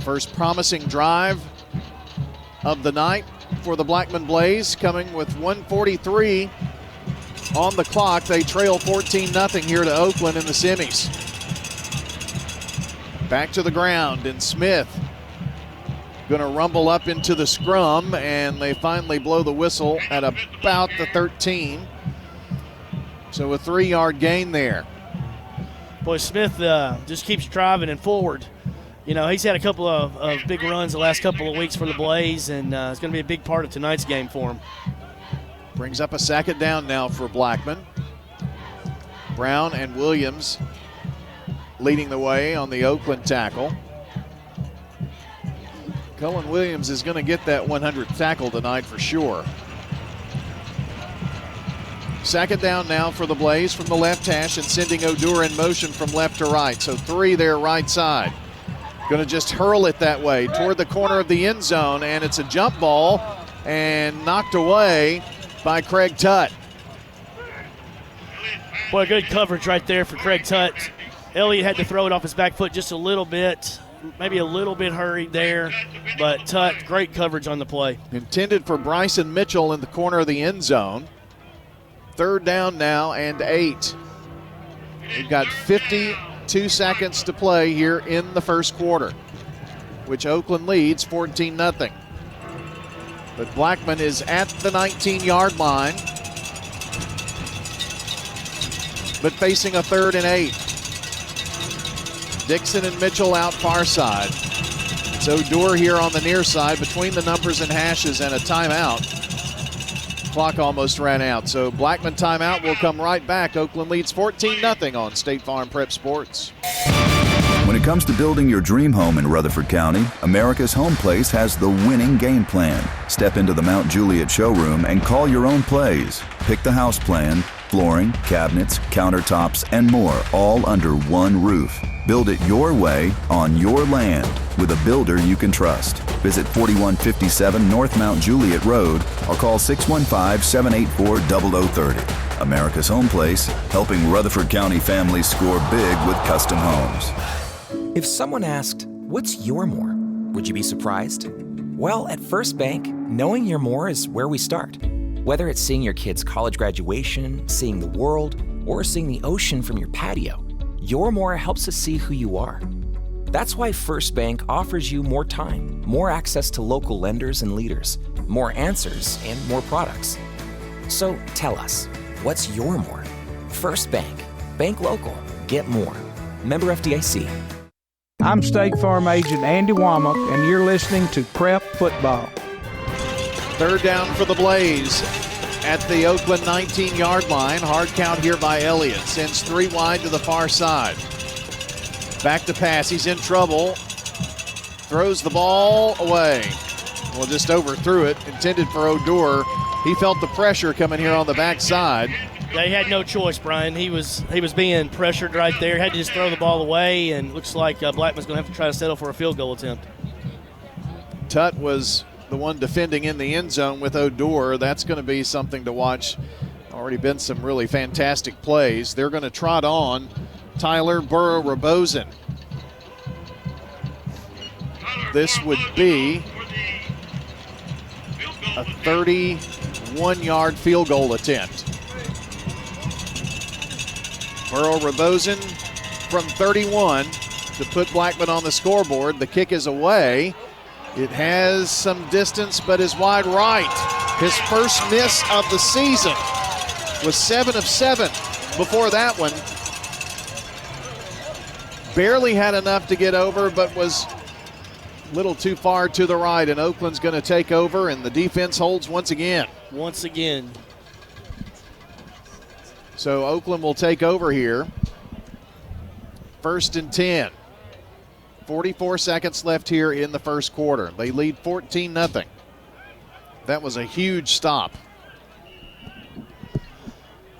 First promising drive of the night for the Blackman Blaze, coming with 1:43 on the clock. They trail 14-0 here to Oakland in the semis. Back to the ground, and Smith going to rumble up into the scrum, and they finally blow the whistle at about the 13. So a 3-yard gain there. Boy, Smith just keeps driving and forward. You know, he's had a couple of big runs the last couple of weeks for the Blaze, and it's going to be a big part of tonight's game for him. Brings up a 2nd down now for Blackman. Brown and Williams leading the way on the Oakland tackle. Cullen Williams is going to get that 100th tackle tonight for sure. 2nd down now for the Blaze from the left hash, and sending O'Dour in motion from left to right. So 3 there right side. Going to just hurl it that way toward the corner of the end zone, and it's a jump ball and knocked away by Craig Tutt. Boy, good coverage right there for Craig Tutt. Elliott had to throw it off his back foot just a little bit, maybe a little bit hurried there, but Tut, great coverage on the play. Intended for Bryson Mitchell in the corner of the end zone. 3rd down now and 8. We've got 52 seconds to play here in the first quarter, which Oakland leads 14-0. But Blackman is at the 19-yard line, but facing a 3rd and 8. Dixon and Mitchell out far side. It's Odor here on the near side between the numbers and hashes and a timeout. Clock almost ran out, so Blackman timeout. Will come right back. Oakland leads 14-0 on State Farm Prep Sports. When it comes to building your dream home in Rutherford County, America's Home Place has the winning game plan. Step into the Mount Juliet showroom and call your own plays. Pick the house plan, flooring, cabinets, countertops, and more, all under one roof. Build it your way on your land with a builder you can trust. Visit 4157 North Mount Juliet Road or call 615-784-0030. America's Home Place, helping Rutherford County families score big with custom homes. If someone asked, "What's your more?" would you be surprised? Well, at First Bank, knowing your more is where we start. Whether it's seeing your kid's college graduation, seeing the world, or seeing the ocean from your patio, your more helps us see who you are. That's why First Bank offers you more time, more access to local lenders and leaders, more answers, and more products. So tell us, what's your more? First Bank. Bank local. Get more. Member FDIC. I'm State Farm Agent Andy Womack, and you're listening to Prep Football. 3rd down for the Blaze at the Oakland 19-yard line. Hard count here by Elliott. Sends 3 wide to the far side. Back to pass. He's in trouble. Throws the ball away. Well, just overthrew it. Intended for Odor. He felt the pressure coming here on the backside. Yeah, he had no choice, Brian. He was being pressured right there. Had to just throw the ball away, and looks like Blackman's going to have to try to settle for a field goal attempt. Tut was the one defending in the end zone with Odor. That's going to be something to watch. Already been some really fantastic plays. They're going to trot on Tyler Burrow-Rabosin. This would be a 31-yard field goal attempt. Burrow-Rabosin from 31 to put Blackman on the scoreboard. The kick is away. It has some distance, but is wide right. His first miss of the season was 7 of 7 before that one. Barely had enough to get over, but was a little too far to the right, and Oakland's going to take over, and the defense holds once again. Once again. So Oakland will take over here. 1st and 10. 44 seconds left here in the first quarter. They lead 14-0. That was a huge stop.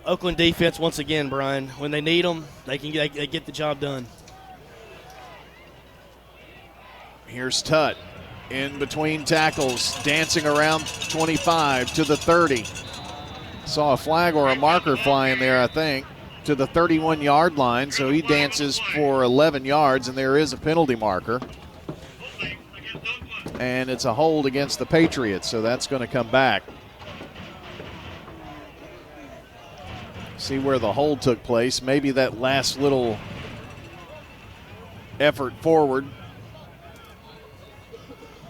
Oakland defense once again, Brian. When they need them, they get the job done. Here's Tut in between tackles, dancing around 25 to the 30. Saw a flag or a marker flying there, I think, to the 31-yard line. So he dances for 11 yards, and there is a penalty marker. And it's a hold against the Patriots, so that's going to come back. See where the hold took place. Maybe that last little effort forward.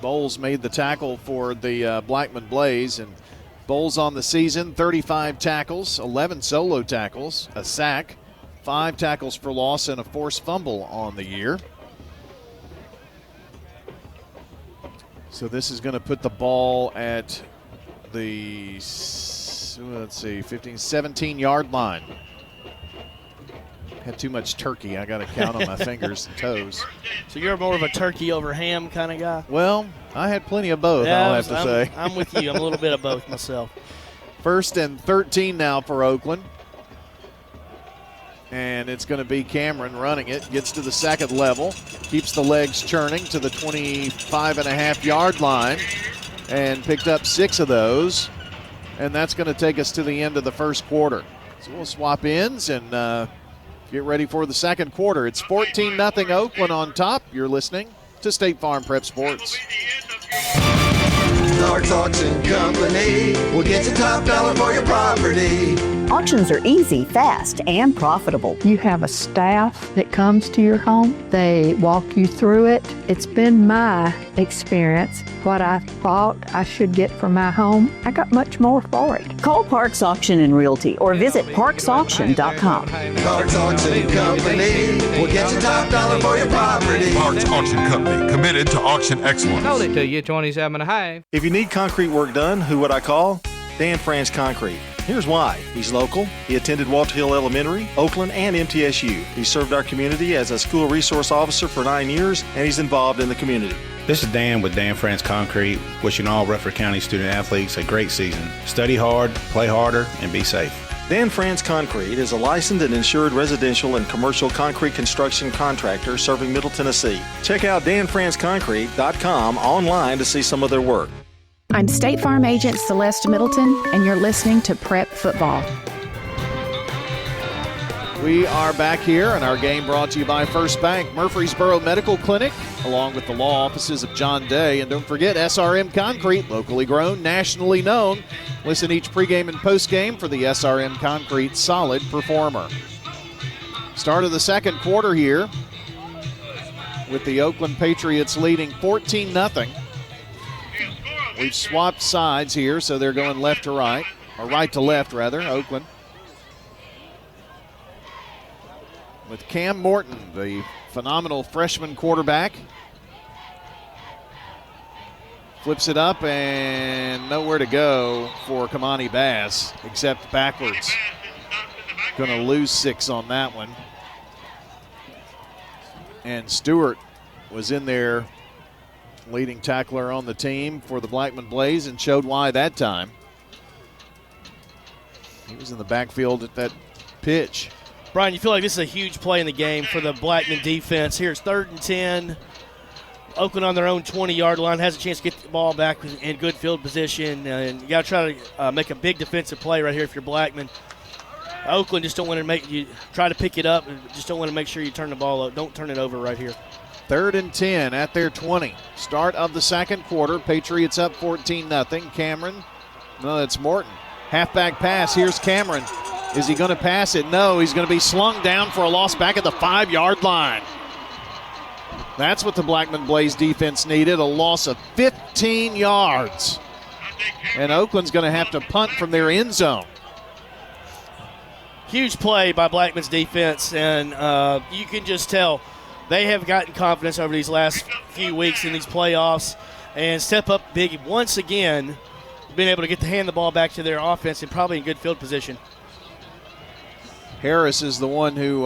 Bowles made the tackle for the Blackman Blaze, and Bowles on the season, 35 tackles, 11 solo tackles, a sack, 5 tackles for loss, and a forced fumble on the year. So this is going to put the ball at the, let's see, 15, 17-yard line. Had too much turkey. I got to count on my fingers and toes. So you're more of a turkey over ham kind of guy? Well, I had plenty of both, yeah, I'll have to say. I'm with you. I'm a little bit of both myself. 1st and 13 now for Oakland. And it's going to be Cameron running it. Gets to the second level. Keeps the legs churning to the 25.5-yard line. And picked up 6 of those. And that's going to take us to the end of the first quarter. So we'll swap ends and get ready for the second quarter. It's 14-0 Oakland on top. You're listening to State Farm Prep Sports. Clark's Auction Company will get you top dollar for your property. Auctions are easy, fast, and profitable. You have a staff that comes to your home. They walk you through it. It's been my experience. What I thought I should get for my home, I got much more for it. Call Parks Auction and Realty or visit parksauction.com. Clark's Auction Company will get you top dollar for your property. Parks Auction Company, committed to auction excellence. Sold it to you, 27.5. If you need concrete work done, who would I call? Dan France Concrete. Here's why. He's local. He attended Walter Hill Elementary, Oakland, and MTSU. He served our community as a school resource officer for 9 years, and he's involved in the community. This is Dan with Dan France Concrete, wishing all Rutherford County student athletes a great season. Study hard, play harder, and be safe. Dan France Concrete is a licensed and insured residential and commercial concrete construction contractor serving Middle Tennessee. Check out danfranceconcrete.com online to see some of their work. I'm State Farm Agent Celeste Middleton, and you're listening to Prep Football. We are back here, and our game brought to you by First Bank, Murfreesboro Medical Clinic, along with the law offices of John Day. And don't forget SRM Concrete, locally grown, nationally known. Listen each pregame and postgame for the SRM Concrete solid performer. Start of the second quarter here with the Oakland Patriots leading 14-0. We've swapped sides here, so they're going left to right, or right to left, rather, Oakland. With Cam Morton, the phenomenal freshman quarterback. Flips it up and nowhere to go for Kamani Bass, except backwards. Going to lose 6 on that one. And Stewart was in there, leading tackler on the team for the Blackman Blaze, and showed why that time. He was in the backfield at that pitch. Brian, you feel like this is a huge play in the game for the Blackman defense. Here it's 3rd and 10. Oakland on their own 20-yard line, has a chance to get the ball back in good field position, and you got to try to make a big defensive play right here if you're Blackman. Oakland just don't want to make you try to pick it up, and just don't want to make sure you turn the ball up. Don't turn it over right here. 3rd and 10 at their 20. Start of the second quarter. Patriots up 14-0. Cameron, no, that's Morton. Halfback pass. Here's Cameron. Is he going to pass it? No, he's going to be slung down for a loss back at the 5-yard line. That's what the Blackman Blaze defense needed, a loss of 15 yards. And Oakland's going to have to punt from their end zone. Huge play by Blackman's defense, and you can just tell they have gotten confidence over these last few weeks in these playoffs and step up big once again, being able to hand the ball back to their offense and probably in good field position. Harris is the one who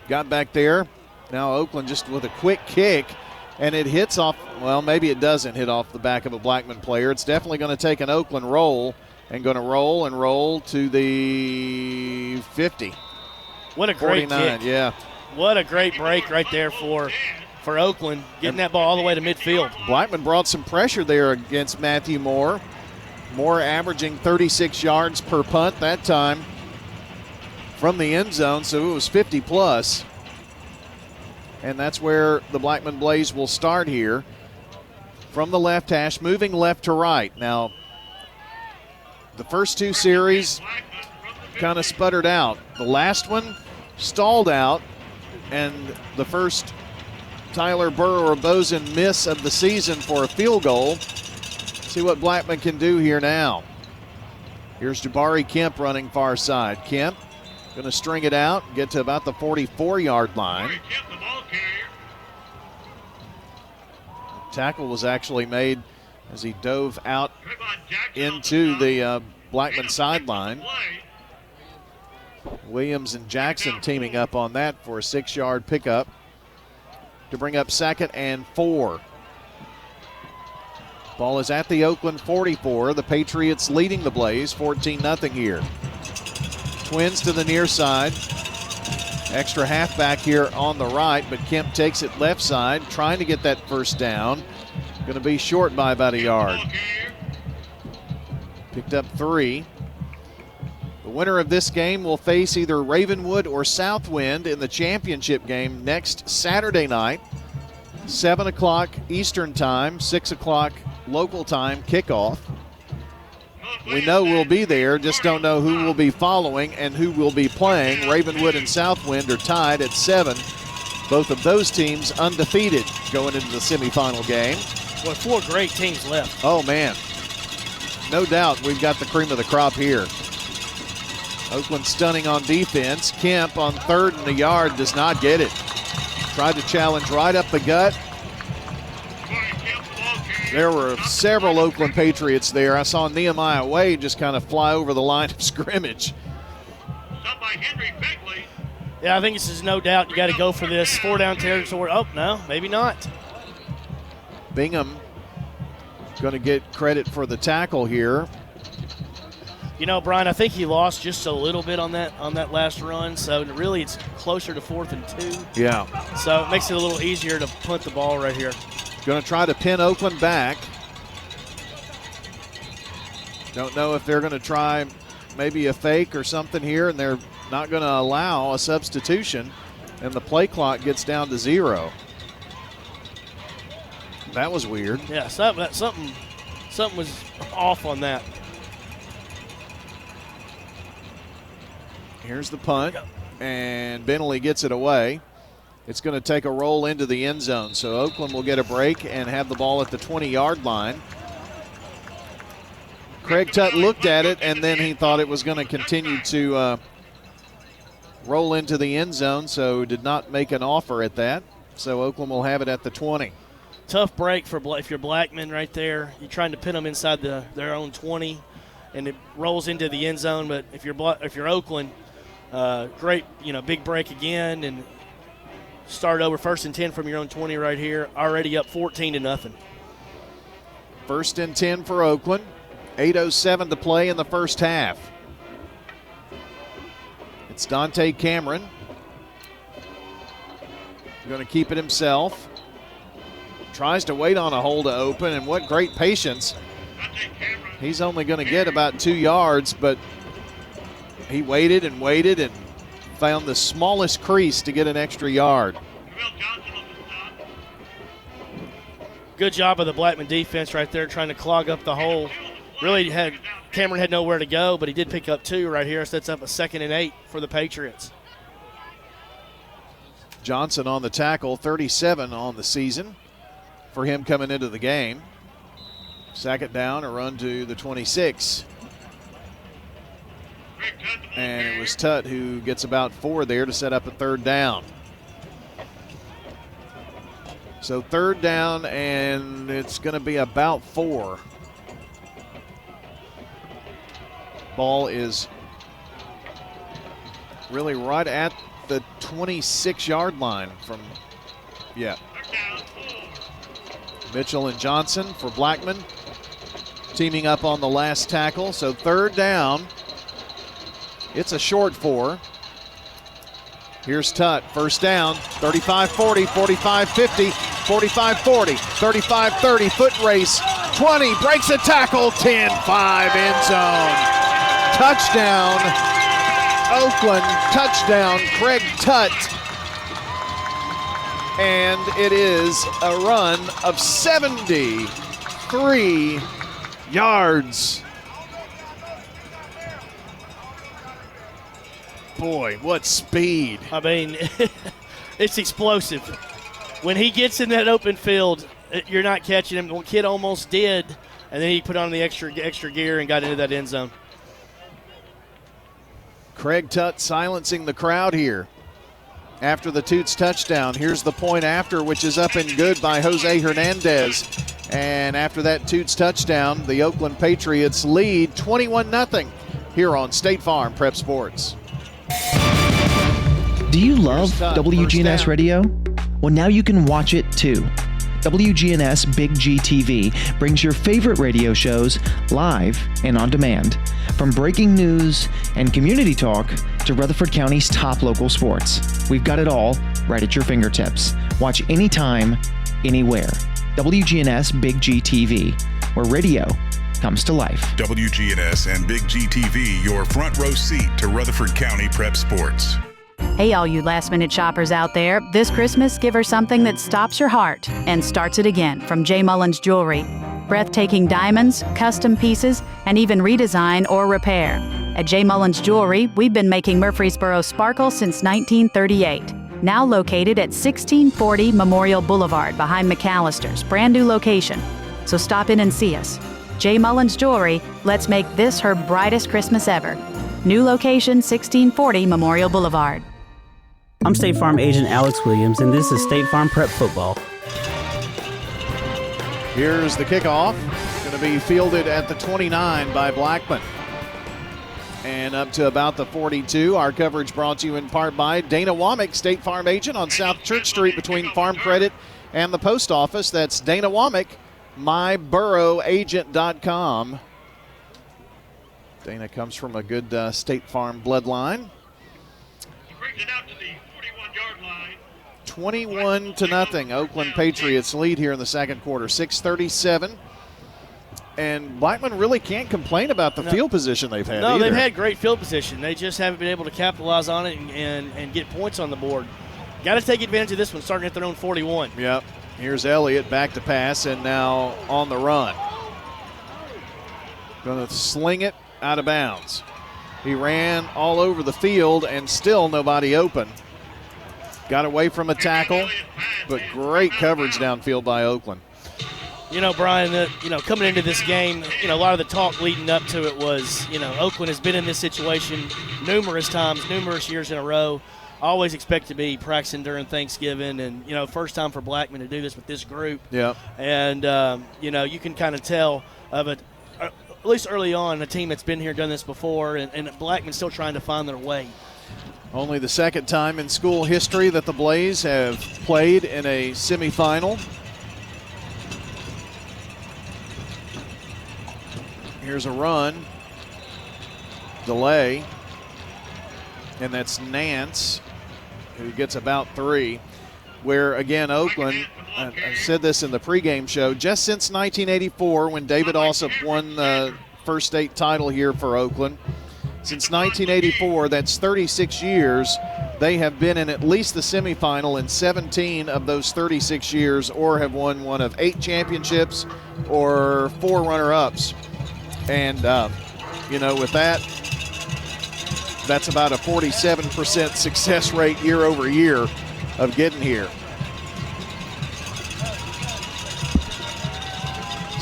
got back there. Now Oakland just with a quick kick, and it hits off, well, maybe it doesn't hit off the back of a Blackman player. It's definitely going to take an Oakland roll and going to roll and roll to the 50. What a great 49, kick. Yeah. What a great break right there for Oakland, getting that ball all the way to midfield. Blackman brought some pressure there against Matthew Moore. Moore averaging 36 yards per punt that time from the end zone, so it was 50-plus. And that's where the Blackman Blaze will start here from the left hash, moving left to right. Now, the first 2 series kind of sputtered out. The last one stalled out, and the first Tyler Burrow or Bozen miss of the season for a field goal. See what Blackman can do here now. Here's Jabari Kemp running far side. Kemp going to string it out, get to about the 44-yard line. Tackle was actually made as he dove out into the Blackman sideline. Williams and Jackson teaming up on that for a 6-yard pickup to bring up 2nd and 4. Ball is at the Oakland 44. The Patriots leading the Blaze 14-0 here. Twins to the near side. Extra halfback here on the right, but Kemp takes it left side, trying to get that first down. Going to be short by about a yard. Picked up 3. The winner of this game will face either Ravenwood or Southwind in the championship game next Saturday night, 7 o'clock Eastern Time, 6 o'clock local time kickoff. We know we'll be there, just don't know who will be following and who will be playing. Ravenwood and Southwind are tied at 7. Both of those teams undefeated going into the semifinal game. Boy, 4 great teams left. Oh, man. No doubt we've got the cream of the crop here. Oakland stunning on defense. Kemp on 3rd and the yard does not get it. Tried to challenge right up the gut. There were several Oakland Patriots there. I saw Nehemiah Wade just kind of fly over the line of scrimmage. Yeah, I think this is no doubt. You got to go for this 4-down territory. Oh, no, maybe not. Bingham going to get credit for the tackle here. You know, Brian, I think he lost just a little bit on that last run, so really it's closer to 4th and 2. Yeah. So it makes it a little easier to punt the ball right here. Going to try to pin Oakland back. Don't know if they're going to try maybe a fake or something here, and they're not going to allow a substitution, and the play clock gets down to 0. That was weird. Yeah, something was off on that. Here's the punt, and Bentley gets it away. It's going to take a roll into the end zone, so Oakland will get a break and have the ball at the 20-yard line. Craig Tutt looked at it, and then he thought it was going to continue to roll into the end zone, so did not make an offer at that. So Oakland will have it at the 20. Tough break if you're Blackman right there. You're trying to pin them inside their own 20, and it rolls into the end zone. But if you're Oakland, great, big break again, and start over 1st and 10 from your own 20 right here. Already up 14-0. 1st and 10 for Oakland. 8:07 to play in the first half. It's Dante Cameron. Going to keep it himself. Tries to wait on a hole to open, and what great patience. He's only going to get about 2 yards, but he waited and found the smallest crease to get an extra yard. Good job of the Blackman defense right there, trying to clog up the hole. Really Cameron had nowhere to go, but he did pick up 2 right here. So that's up a 2nd and 8 for the Patriots. Johnson on the tackle, 37 on the season for him coming into the game. 2nd down, a run to the 26. And it was Tutt who gets about 4 there to set up a 3rd down. So 3rd down, and it's going to be about 4. Ball is really right at the 26-yard line from, Mitchell and Johnson for Blackman teaming up on the last tackle. So 3rd down. It's a short 4. Here's Tutt. 1st down. 35-40, 45-50, 45-40, 35-30. Foot race. 20. Breaks a tackle. 10-5 end zone. Touchdown. Oakland. Touchdown. Craig Tutt. And it is a run of 73 yards. Boy, what speed. I mean, it's explosive. When he gets in that open field, you're not catching him. The kid almost did, and then he put on the extra gear and got into that end zone. Craig Tutt silencing the crowd here after the Toots touchdown. Here's the point after, which is up and good by Jose Hernandez. And after that Toots touchdown, the Oakland Patriots lead 21-0 here on State Farm Prep Sports. Do you love WGNS Radio? Well, now you can watch it too. WGNS Big G TV brings your favorite radio shows live and on demand. From breaking news and community talk to Rutherford County's top local sports. We've got it all right at your fingertips. Watch anytime, anywhere. WGNS Big G TV, where radio comes to life. WGNS and Big GTV, your front row seat to Rutherford County prep sports. Hey, all you last-minute shoppers out there. This Christmas, give her something that stops your heart and starts it again from J. Mullins Jewelry. Breathtaking diamonds, custom pieces, and even redesign or repair. At J. Mullins Jewelry, we've been making Murfreesboro sparkle since 1938. Now located at 1640 Memorial Boulevard behind McAllister's brand new location. So stop in and see us. J. Mullins Jewelry, let's make this her brightest Christmas ever. New location, 1640 Memorial Boulevard. I'm State Farm Agent Alex Williams, and this is State Farm Prep Football. Here's the kickoff. Going to be fielded at the 29 by Blackman. And up to about the 42. Our coverage brought to you in part by Dana Womack, State Farm Agent on South Church Street between Farm Credit and the post office. That's Dana Womack, myburrowagent.com. Dana comes from a good State Farm bloodline. He brings it out to the 41-yard line. 21-0. Oakland Patriots lead here in the second quarter. 6:37. And Blackman really can't complain about the field position they've had. No, either. they've had great field position. They just haven't been able to capitalize on it and get points on the board. Got to take advantage of this one, starting at their own 41. Yep. Here's Elliott back to pass and now on the run. Going to sling it out of bounds. He ran all over the field and still nobody open. Got away from a tackle, but great coverage downfield by Oakland. You know, Brian, coming into this game, a lot of the talk leading up to it was, Oakland has been in this situation numerous times, numerous years in a row. Always expect to be practicing during Thanksgiving, and, first time for Blackman to do this with this group. Yeah. And, you can kind of tell of it, at least early on, a team that's been here, done this before, and Blackman's still trying to find their way. Only the second time in school history that the Blaze have played in a semifinal. Here's a run. Delay. And that's Nance, who gets about 3. Where, again, Oakland, I said this in the pregame show, just since 1984 when David Alsop won the first state title here for Oakland, since 1984, that's 36 years, they have been in at least the semifinal in 17 of those 36 years, or have won one of 8 championships or 4 runner-ups. And, with that, that's about a 47% success rate year over year of getting here.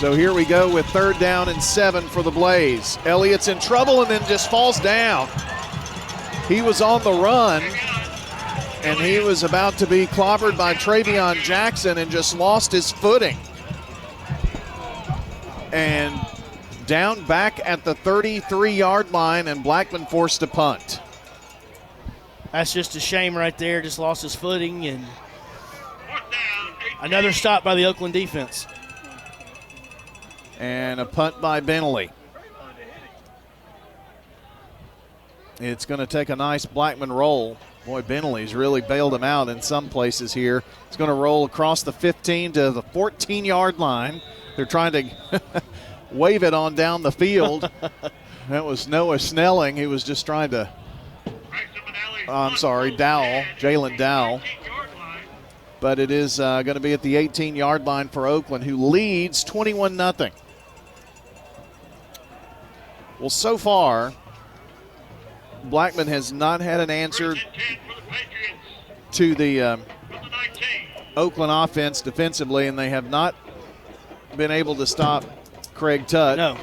So here we go with 3rd down and 7 for the Blaze. Elliott's in trouble and then just falls down. He was on the run, and he was about to be clobbered by Travion Jackson and just lost his footing. And down back at the 33-yard line, and Blackman forced to punt. That's just a shame right there. Just lost his footing, and another stop by the Oakland defense. And a punt by Bentley. It's going to take a nice Blackman roll. Boy, Bentley's really bailed him out in some places here. It's going to roll across the 15 to the 14-yard line. They're trying to wave it on down the field. That was Noah Snelling. He was just trying to, Jalen Dowell. But it is going to be at the 18-yard line for Oakland, who leads 21-0. Well, so far, Blackman has not had an answer to the Oakland offense defensively, and they have not been able to stop Craig Tutt. No.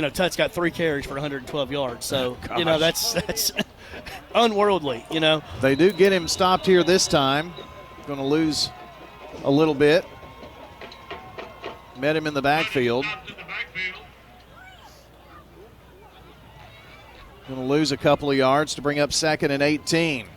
Tutt's got 3 carries for 112 yards, so, that's unworldly, They do get him stopped here this time. Going to lose a little bit. Met him in the backfield. Going to lose a couple of yards to bring up 2nd and 18.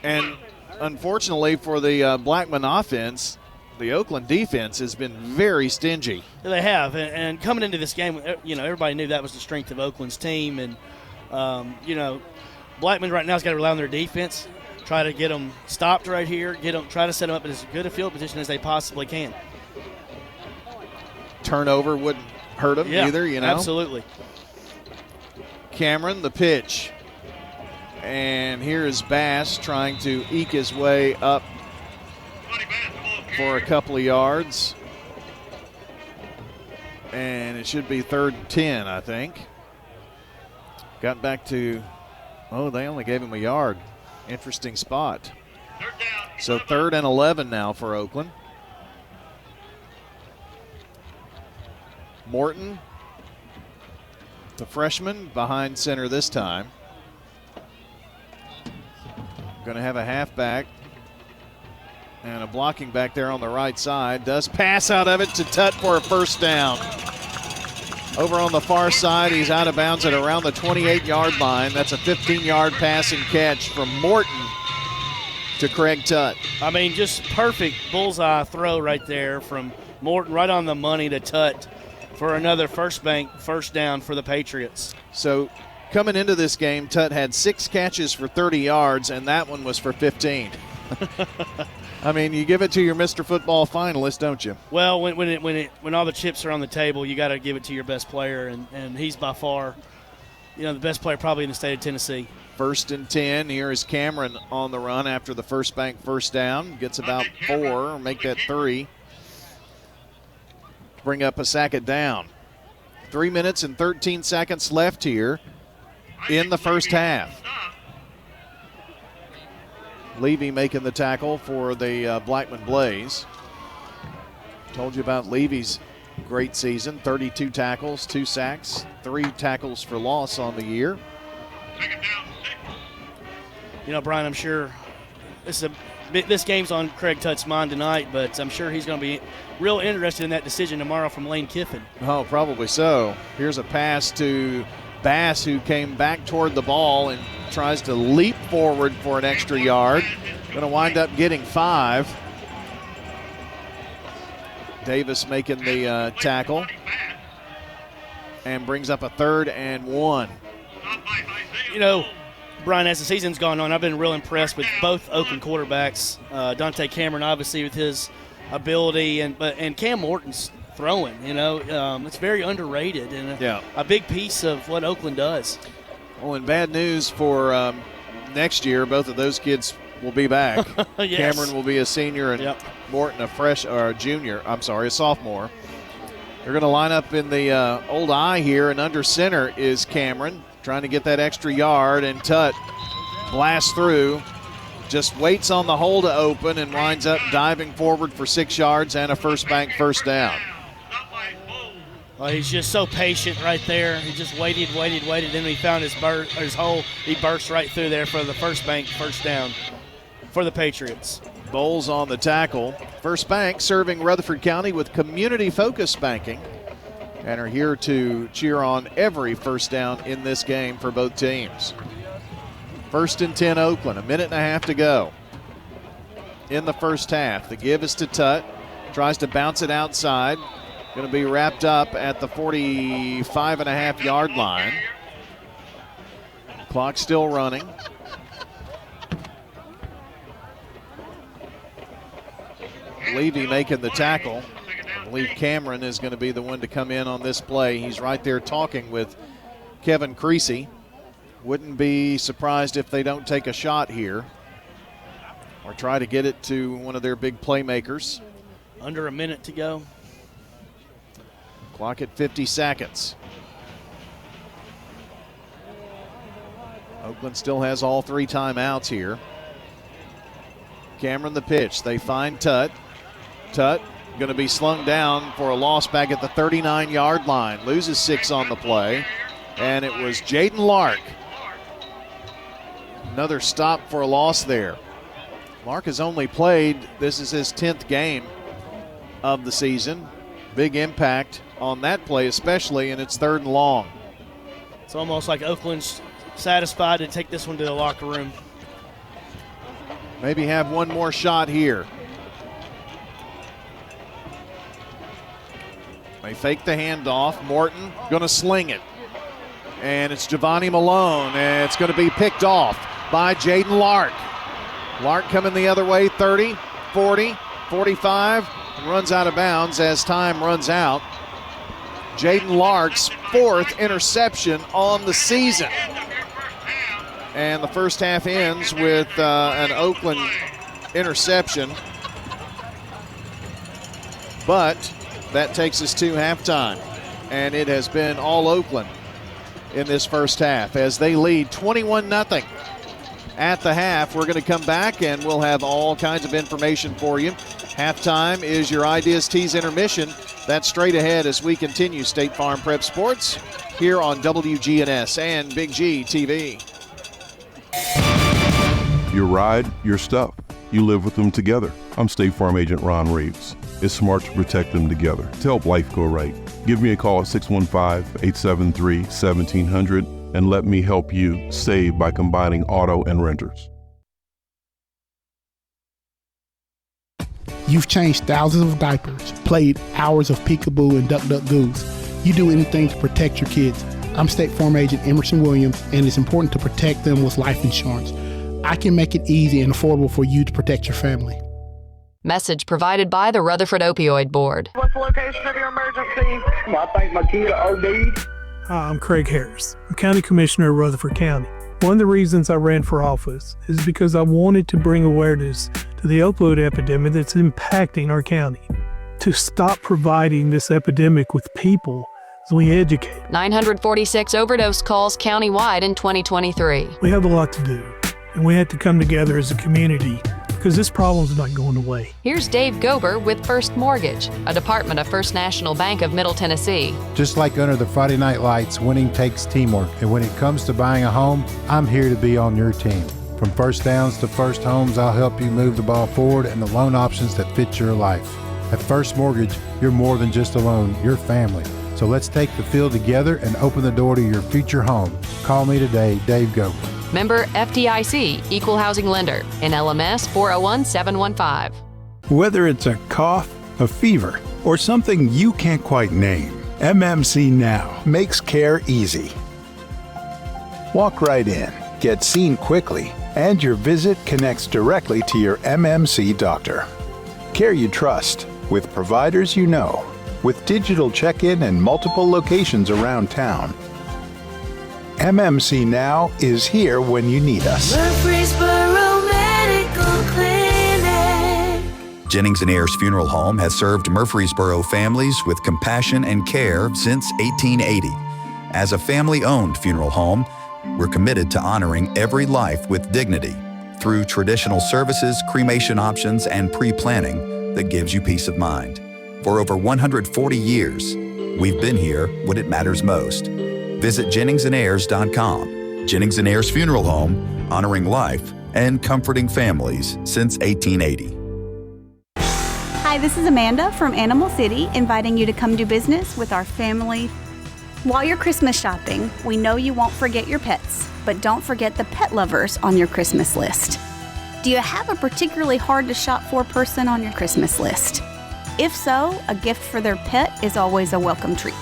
And unfortunately for the Blackman offense, the Oakland defense has been very stingy. They have, and coming into this game, everybody knew that was the strength of Oakland's team, and Blackman right now has got to rely on their defense, try to get them stopped right here, try to set them up in as good a field position as they possibly can. turnover wouldn't hurt him either, you know. Absolutely. Cameron, the pitch. And here is Bass trying to eke his way up for a couple of yards. And it should be 3rd and 10, I think. Got back to, they only gave him a yard. Interesting spot. So 3rd and 11 now for Oakland. Morton, the freshman, behind center this time. Going to have a halfback and a blocking back there on the right side. Does pass out of it to Tutt for a first down. Over on the far side, he's out of bounds at around the 28-yard line. That's a 15-yard pass and catch from Morton to Craig Tutt. I mean, just perfect bullseye throw right there from Morton, right on the money to Tutt for another first down for the Patriots. So coming into this game, Tutt had 6 catches for 30 yards, and that one was for 15. I mean, you give it to your Mr. Football finalist, don't you? Well, when all the chips are on the table, you got to give it to your best player, and he's by far, the best player probably in the state of Tennessee. 1st and 10. Here is Cameron on the run after the first bank first down. Gets about 4, make that 3. Bring up a second down. 3 minutes and 13 seconds left here in the first half. Levy making the tackle for the Blackman Blaze. Told you about Levy's great season. 32 tackles, 2 sacks, 3 tackles for loss on the year. Brian, I'm sure this game's on Craig Tutt's mind tonight, but I'm sure he's going to be real interested in that decision tomorrow from Lane Kiffin. Oh, probably so. Here's a pass to Bass, who came back toward the ball and tries to leap forward for an extra yard. Going to wind up getting 5. Davis making the tackle and brings up a 3rd and 1. Brian, as the season's gone on, I've been real impressed with both Oakland quarterbacks. Dante Cameron, obviously, with his ability, and Cam Morton's throwing. It's very underrated and a big piece of what Oakland does. Well, and bad news for next year, both of those kids will be back. Yes. Cameron will be a senior and Morton a sophomore. They're going to line up in the old I here, and under center is Cameron, trying to get that extra yard, and Tutt blasts through, just waits on the hole to open and winds up diving forward for 6 yards and a first bank first down. Well, he's just so patient right there. He just waited. Then he found his hole. He burst right through there for the first bank first down for the Patriots. Bowles on the tackle. First Bank serving Rutherford County with community-focused banking, and are here to cheer on every first down in this game for both teams. 1st and 10 Oakland, a minute and a half to go in the first half. The give is to Tutt, tries to bounce it outside. Going to be wrapped up at the 45.5-yard line. Clock still running. Levy making the tackle. I believe Cameron is going to be the one to come in on this play. He's right there talking with Kevin Creasy. Wouldn't be surprised if they don't take a shot here or try to get it to one of their big playmakers. Under a minute to go. Clock at 50 seconds. Oakland still has all 3 timeouts here. Cameron the pitch. They find Tutt. Tutt going to be slung down for a loss back at the 39-yard line. Loses 6 on the play. And it was Jaden Lark. Another stop for a loss there. Lark has only played, this is his 10th game of the season. Big impact on that play, especially, and it's 3rd and long. It's almost like Oakland's satisfied to take this one to the locker room. Maybe have one more shot here. They fake the handoff. Morton going to sling it. And it's Giovanni Malone, and it's going to be picked off by Jaden Lark. Lark coming the other way, 30, 40, 45, and runs out of bounds as time runs out. Jaden Lark's 4th interception on the season. And the first half ends with an Oakland interception. But that takes us to halftime. And it has been all Oakland in this first half as they lead 21-0 at the half. We're going to come back and we'll have all kinds of information for you. Halftime is your Ideas Tees intermission. That's straight ahead as we continue State Farm Prep Sports here on WGNS and Big G TV. Your ride, your stuff. You live with them together. I'm State Farm Agent Ron Reeves. It's smart to protect them together to help life go right. Give me a call at 615-873-1700 and let me help you save by combining auto and renters. You've changed thousands of diapers, played hours of peekaboo and duck duck goose. You do anything to protect your kids. I'm State Farm Agent Emerson Williams, and it's important to protect them with life insurance. I can make it easy and affordable for you to protect your family. Message provided by the Rutherford Opioid Board. What's the location of your emergency? I think my kid OD'd. Hi, I'm Craig Harris. I'm County Commissioner of Rutherford County. One of the reasons I ran for office is because I wanted to bring awareness to the opioid epidemic that's impacting our county. To stop providing this epidemic with people as we educate. 946 overdose calls countywide in 2023. We have a lot to do, and we have to come together as a community because this problem's not going away. Here's Dave Gober with First Mortgage, a department of First National Bank of Middle Tennessee. Just like under the Friday Night Lights, winning takes teamwork. And when it comes to buying a home, I'm here to be on your team. From first downs to first homes, I'll help you move the ball forward and the loan options that fit your life. At First Mortgage, you're more than just a loan, you're family. So let's take the field together and open the door to your future home. Call me today, Dave Gober. Member FDIC, Equal Housing Lender, NLMS 401715. Whether it's a cough, a fever, or something you can't quite name, MMC Now makes care easy. Walk right in, get seen quickly, and your visit connects directly to your MMC doctor. Care you trust, with providers you know, with digital check-in and multiple locations around town. MMC Now is here when you need us. Murfreesboro Medical Clinic. Jennings & Ayers Funeral Home has served Murfreesboro families with compassion and care since 1880. As a family-owned funeral home, we're committed to honoring every life with dignity through traditional services, cremation options, and pre-planning that gives you peace of mind. For over 140 years, we've been here when it matters most. Visit JenningsandAyers.com. Jennings & Ayers Funeral Home, honoring life and comforting families since 1880. Hi, this is Amanda from Animal City, inviting you to come do business with our family. While you're Christmas shopping, we know you won't forget your pets, but don't forget the pet lovers on your Christmas list. Do you have a particularly hard to shop for person on your Christmas list? If so, a gift for their pet is always a welcome treat.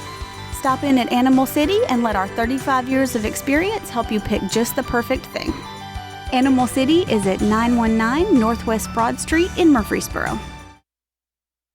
Stop in at Animal City and let our 35 years of experience help you pick just the perfect thing. Animal City is at 919 Northwest Broad Street in Murfreesboro.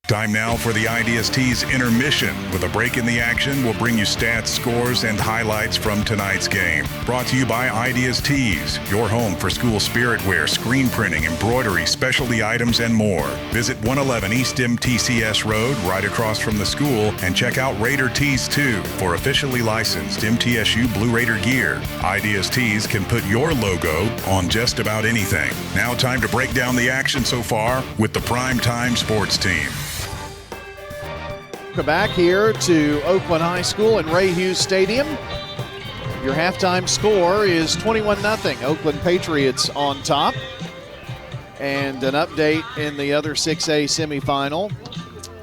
Time now for the Ideas Tees intermission. With a break in the action, we'll bring you stats, scores, and highlights from tonight's game. Brought to you by Ideas Tees, your home for school spirit wear, screen printing, embroidery, specialty items, and more. Visit 111 East MTCS Road, right across from the school, and check out Raider Tees 2 for officially licensed MTSU Blue Raider gear. Ideas Tees can put your logo on just about anything. Now time to break down the action so far with the Prime Time Sports Team. Welcome back here to Oakland High School and Ray Hughes Stadium. Your halftime score is 21-0. Oakland Patriots on top. And an update in the other 6A semifinal.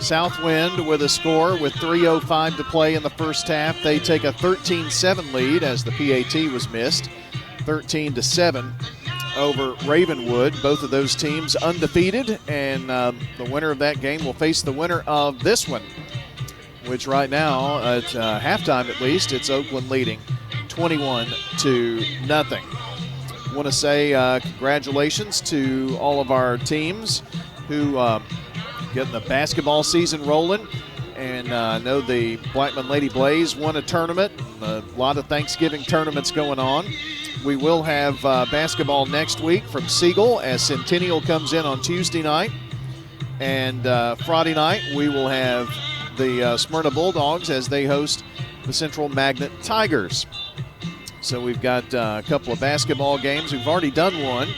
Southwind with a score with 3:05 to play in the first half. They take a 13-7 lead as the PAT was missed. 13-7 over Ravenwood. Both of those teams undefeated, and the winner of that game will face the winner of this one, which right now, at halftime at least, it's Oakland leading 21-0. Want to say congratulations to all of our teams who getting the basketball season rolling. And I know the Blackman Lady Blaze won a tournament. A lot of Thanksgiving tournaments going on. We will have basketball next week from Siegel as Centennial comes in on Tuesday night. And Friday night we will have the Smyrna Bulldogs as they host the Central Magnet Tigers. So we've got a couple of basketball games. We've already done one.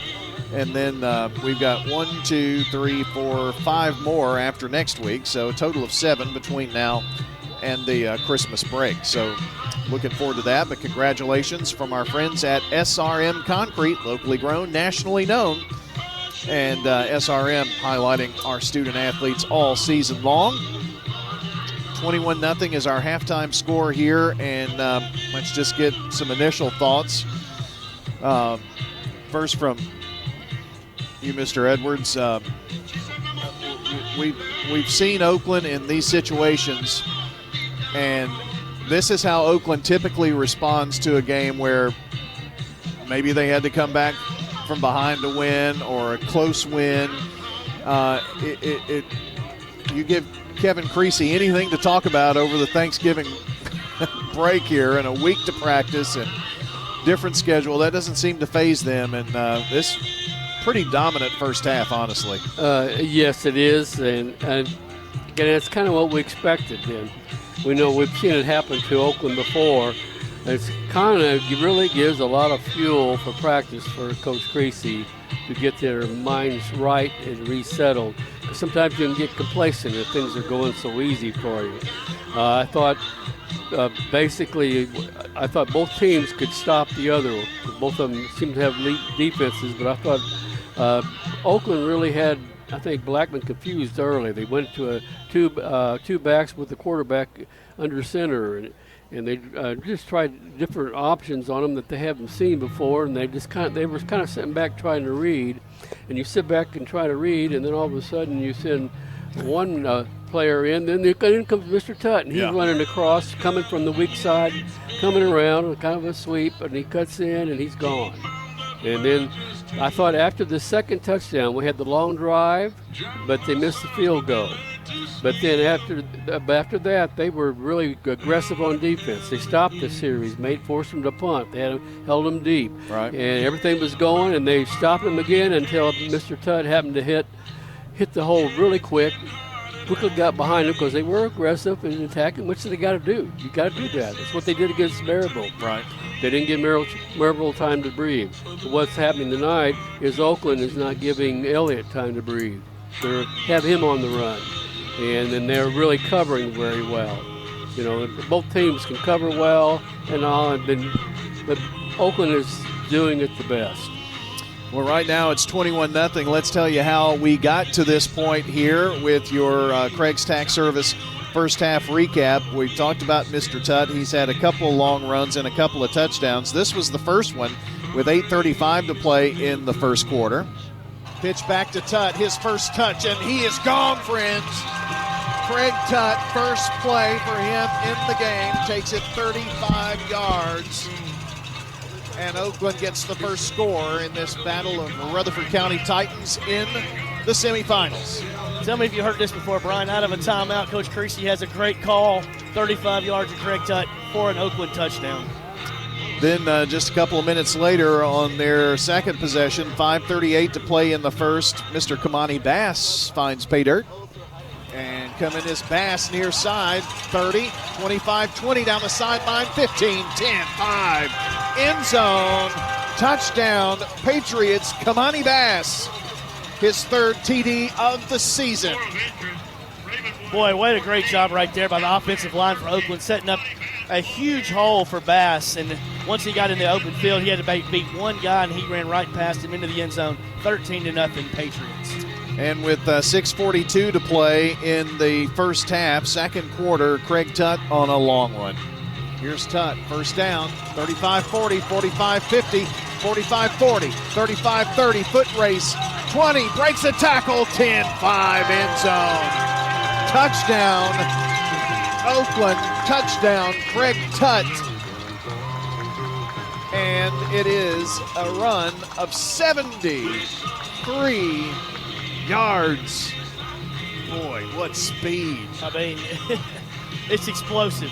And then we've got 1, 2, 3, 4, 5 more after next week. So a total of 7 between now and the Christmas break. So looking forward to that. But congratulations from our friends at SRM Concrete, locally grown, nationally known. And SRM highlighting our student athletes all season long. 21-0 is our halftime score here. And let's just get some initial thoughts. First from you, Mr. Edwards. We've seen Oakland in these situations, and this is how Oakland typically responds to a game where maybe they had to come back from behind to win or a close win. You give Kevin Creasy anything to talk about over the Thanksgiving break here and a week to practice and different schedule. That doesn't seem to faze them, and this pretty dominant first half, honestly. Yes, it is, and again, it's kind of what we expected. And we know we've seen it happen to Oakland before. It's kind of really gives a lot of fuel for practice for Coach Creasy to get their minds right and resettled. Sometimes you can get complacent if things are going so easy for you. I thought both teams could stop the other. Both of them seemed to have elite defenses, but I thought Oakland really had, I think, Blackman confused early. They went to a two backs with the quarterback under center, and they just tried different options on them that they haven't seen before, and they were kind of sitting back trying to read. And you sit back and try to read, and then all of a sudden you send one player in, then comes Mr. Tutt, and he's running across, coming from the weak side, coming around, kind of a sweep, and he cuts in, and he's gone. And then I thought after the second touchdown, we had the long drive, but they missed the field goal. But then after that, they were really aggressive on defense. They stopped the series, forced them to punt. They held them deep. Right. And everything was going, and they stopped them again until Mr. Tutt happened to hit the hole really quickly got behind them because they were aggressive and attacking, which they got to do. You got to do that. That's what they did against Maryville. Right. They didn't give Maryville time to breathe. But what's happening tonight is Oakland is not giving Elliott time to breathe. They have him on the run, and then they're really covering very well. You know, both teams can cover well and all, but Oakland is doing it the best. Well, right now it's 21-0. Let's tell you how we got to this point here with your Craig's Tax Service first half recap. We talked about Mr. Tutt. He's had a couple of long runs and a couple of touchdowns. This was the first one with 8:35 to play in the first quarter. Pitch back to Tutt, his first touch, and he is gone, friends. Craig Tutt, first play for him in the game, takes it 35 yards. And Oakland gets the first score in this battle of Rutherford County Titans in the semifinals. Tell me if you heard this before, Brian. Out of a timeout, Coach Creasy has a great call. 35 yards of Craig Tutt for an Oakland touchdown. Then just a couple of minutes later on their second possession, 5:38 to play in the first, Mr. Kamani Bass finds pay dirt. And coming is Bass near side, 30, 25, 20 down the sideline, 15, 10, 5. End zone, touchdown, Patriots, Kamani Bass. His third TD of the season. Boy, what a great job right there by the offensive line for Oakland, setting up a huge hole for Bass. And once he got in the open field, he had to beat one guy, and he ran right past him into the end zone, 13-0 Patriots. And with 6:42 to play in the first half, second quarter, Craig Tutt on a long one. Here's Tutt, first down, 35-40, 45-50, 45-40, 35-30, foot race, 20, breaks a tackle, 10-5, end zone. Touchdown, Oakland, touchdown, Craig Tutt. And it is a run of 73 yards. boy, what speed. I mean, it's explosive.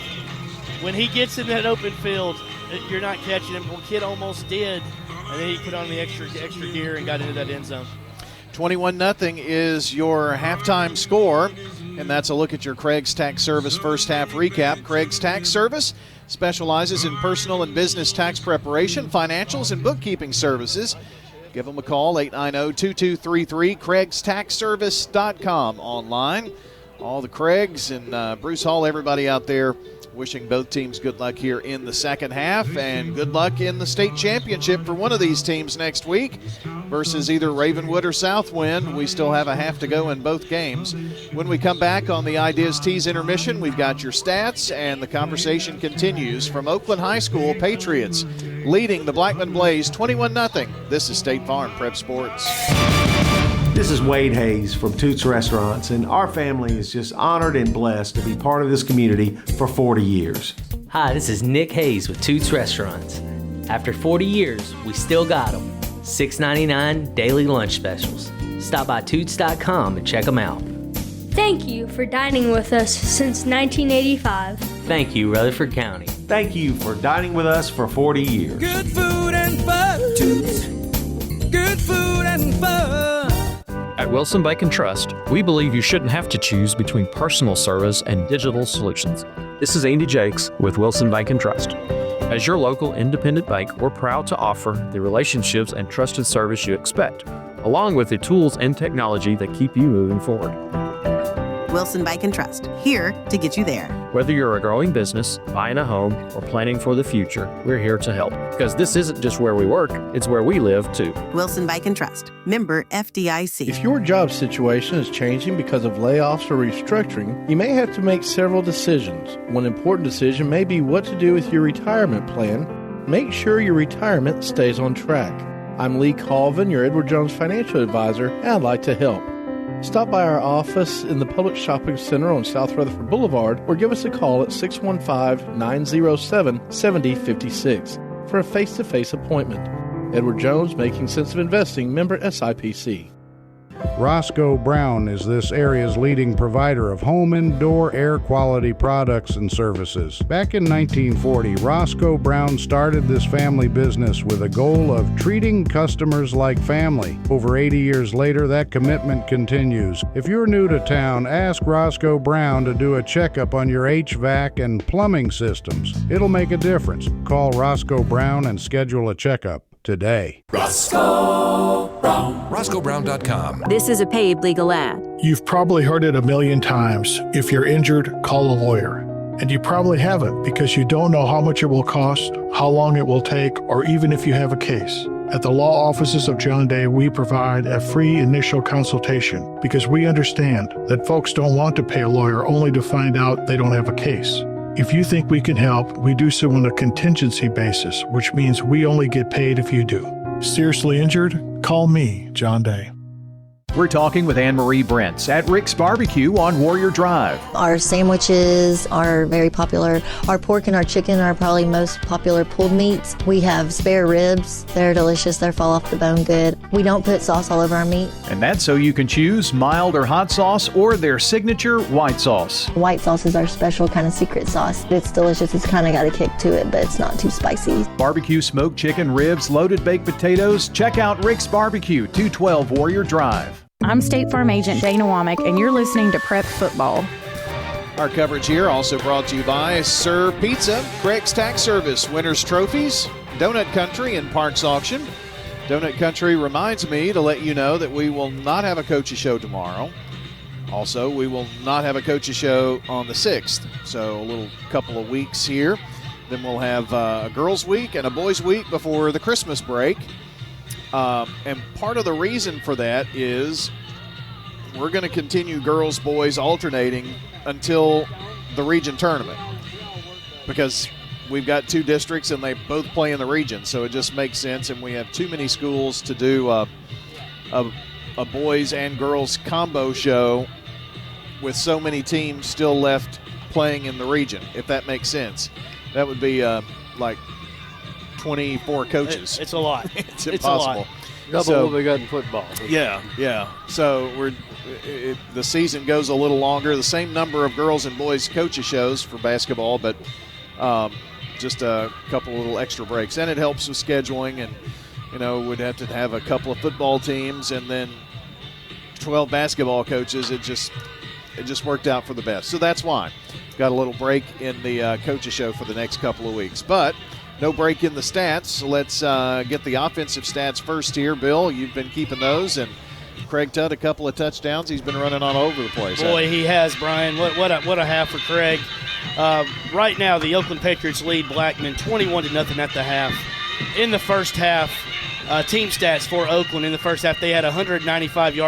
When he gets in that open field, you're not catching him. Well, kid almost did, and then he put on the extra gear and got into that end zone. 21-0 is your halftime score, and that's a look at your Craig's Tax Service first half recap. Craig's Tax Service specializes in personal and business tax preparation, financials, and bookkeeping services. Give them a call, 890-2233, CraigsTaxService.com. Online, all the Craigs and Bruce Hall, everybody out there, wishing both teams good luck here in the second half, and good luck in the state championship for one of these teams next week versus either Ravenwood or Southwind. We still have a half to go in both games. When we come back on the Ideas Tees intermission, we've got your stats, and the conversation continues from Oakland High School. Patriots leading the Blackman Blaze 21-0. This is State Farm Prep Sports. This is Wade Hayes from Toots Restaurants, and our family is just honored and blessed to be part of this community for 40 years. Hi, this is Nick Hayes with Toots Restaurants. After 40 years, we still got them. $6.99 daily lunch specials. Stop by Toots.com and check them out. Thank you for dining with us since 1985. Thank you, Rutherford County. Thank you for dining with us for 40 years. Good food and fun. Toots. Good food and fun. At Wilson Bank and Trust, we believe you shouldn't have to choose between personal service and digital solutions. This is Andy Jakes with Wilson Bank and Trust. As your local independent bank, we're proud to offer the relationships and trusted service you expect, along with the tools and technology that keep you moving forward. Wilson Bank and Trust, here to get you there. Whether you're a growing business, buying a home, or planning for the future, we're here to help. Because this isn't just where we work, it's where we live too. Wilson Bank and Trust, member FDIC. If your job situation is changing because of layoffs or restructuring, you may have to make several decisions. One important decision may be what to do with your retirement plan. Make sure your retirement stays on track. I'm Lee Colvin, your Edward Jones financial advisor, and I'd like to help. Stop by our office in the Public Shopping Center on South Rutherford Boulevard or give us a call at 615-907-7056 for a face-to-face appointment. Edward Jones, Making Sense of Investing, member SIPC. Roscoe Brown is this area's leading provider of home indoor air quality products and services. Back in 1940, Roscoe Brown started this family business with a goal of treating customers like family. Over 80 years later, that commitment continues. If you're new to town, ask Roscoe Brown to do a checkup on your HVAC and plumbing systems. It'll make a difference. Call Roscoe Brown and schedule a checkup today. Roscoe Brown. RoscoeBrown.com. This is a paid legal ad. You've probably heard it a million times. If you're injured, call a lawyer. And you probably haven't because you don't know how much it will cost, how long it will take, or even if you have a case. At the law offices of John Day, we provide a free initial consultation because we understand that folks don't want to pay a lawyer only to find out they don't have a case. If you think we can help, we do so on a contingency basis, which means we only get paid if you do. Seriously injured? Call me, John Day. We're talking with Anne-Marie Brents at Rick's Barbecue on Warrior Drive. Our sandwiches are very popular. Our pork and our chicken are probably most popular pulled meats. We have spare ribs. They're delicious. They fall off the bone good. We don't put sauce all over our meat. And that's so you can choose mild or hot sauce or their signature white sauce. White sauce is our special kind of secret sauce. It's delicious. It's kind of got a kick to it, but it's not too spicy. Barbecue smoked chicken, ribs, loaded baked potatoes. Check out Rick's Barbecue, 212 Warrior Drive. I'm State Farm Agent Dana Womack, and you're listening to Prep Football. Our coverage here also brought to you by Sir Pizza, Craig's Tax Service, Winners Trophies, Donut Country, and Parks Auction. Donut Country reminds me to let you know that we will not have a coaches show tomorrow. Also, we will not have a coaches show on the 6th, so a little couple of weeks here. Then we'll have a girls' week and a boys' week before the Christmas break. And part of the reason for that is we're going to continue girls, boys alternating until the region tournament because we've got two districts and they both play in the region, so it just makes sense. And we have too many schools to do a boys and girls combo show with so many teams still left playing in the region, if that makes sense. That would be like 24 coaches. It's a lot. It's impossible. Double what we got in football. Yeah. So the season goes a little longer. The same number of girls and boys coaches shows for basketball, but just a couple little extra breaks. And it helps with scheduling, and we'd have to have a couple of football teams and then 12 basketball coaches. It just worked out for the best. So that's why. Got a little break in the coaches show for the next couple of weeks. But no break in the stats. So let's get the offensive stats first here. Bill, you've been keeping those, and Craig Tutt a couple of touchdowns. He's been running all over the place. Boy, he has, Brian. What a half for Craig. Right now, the Oakland Patriots lead Blackman 21-0 at the half. In the first half, team stats for Oakland in the first half, they had 195 yards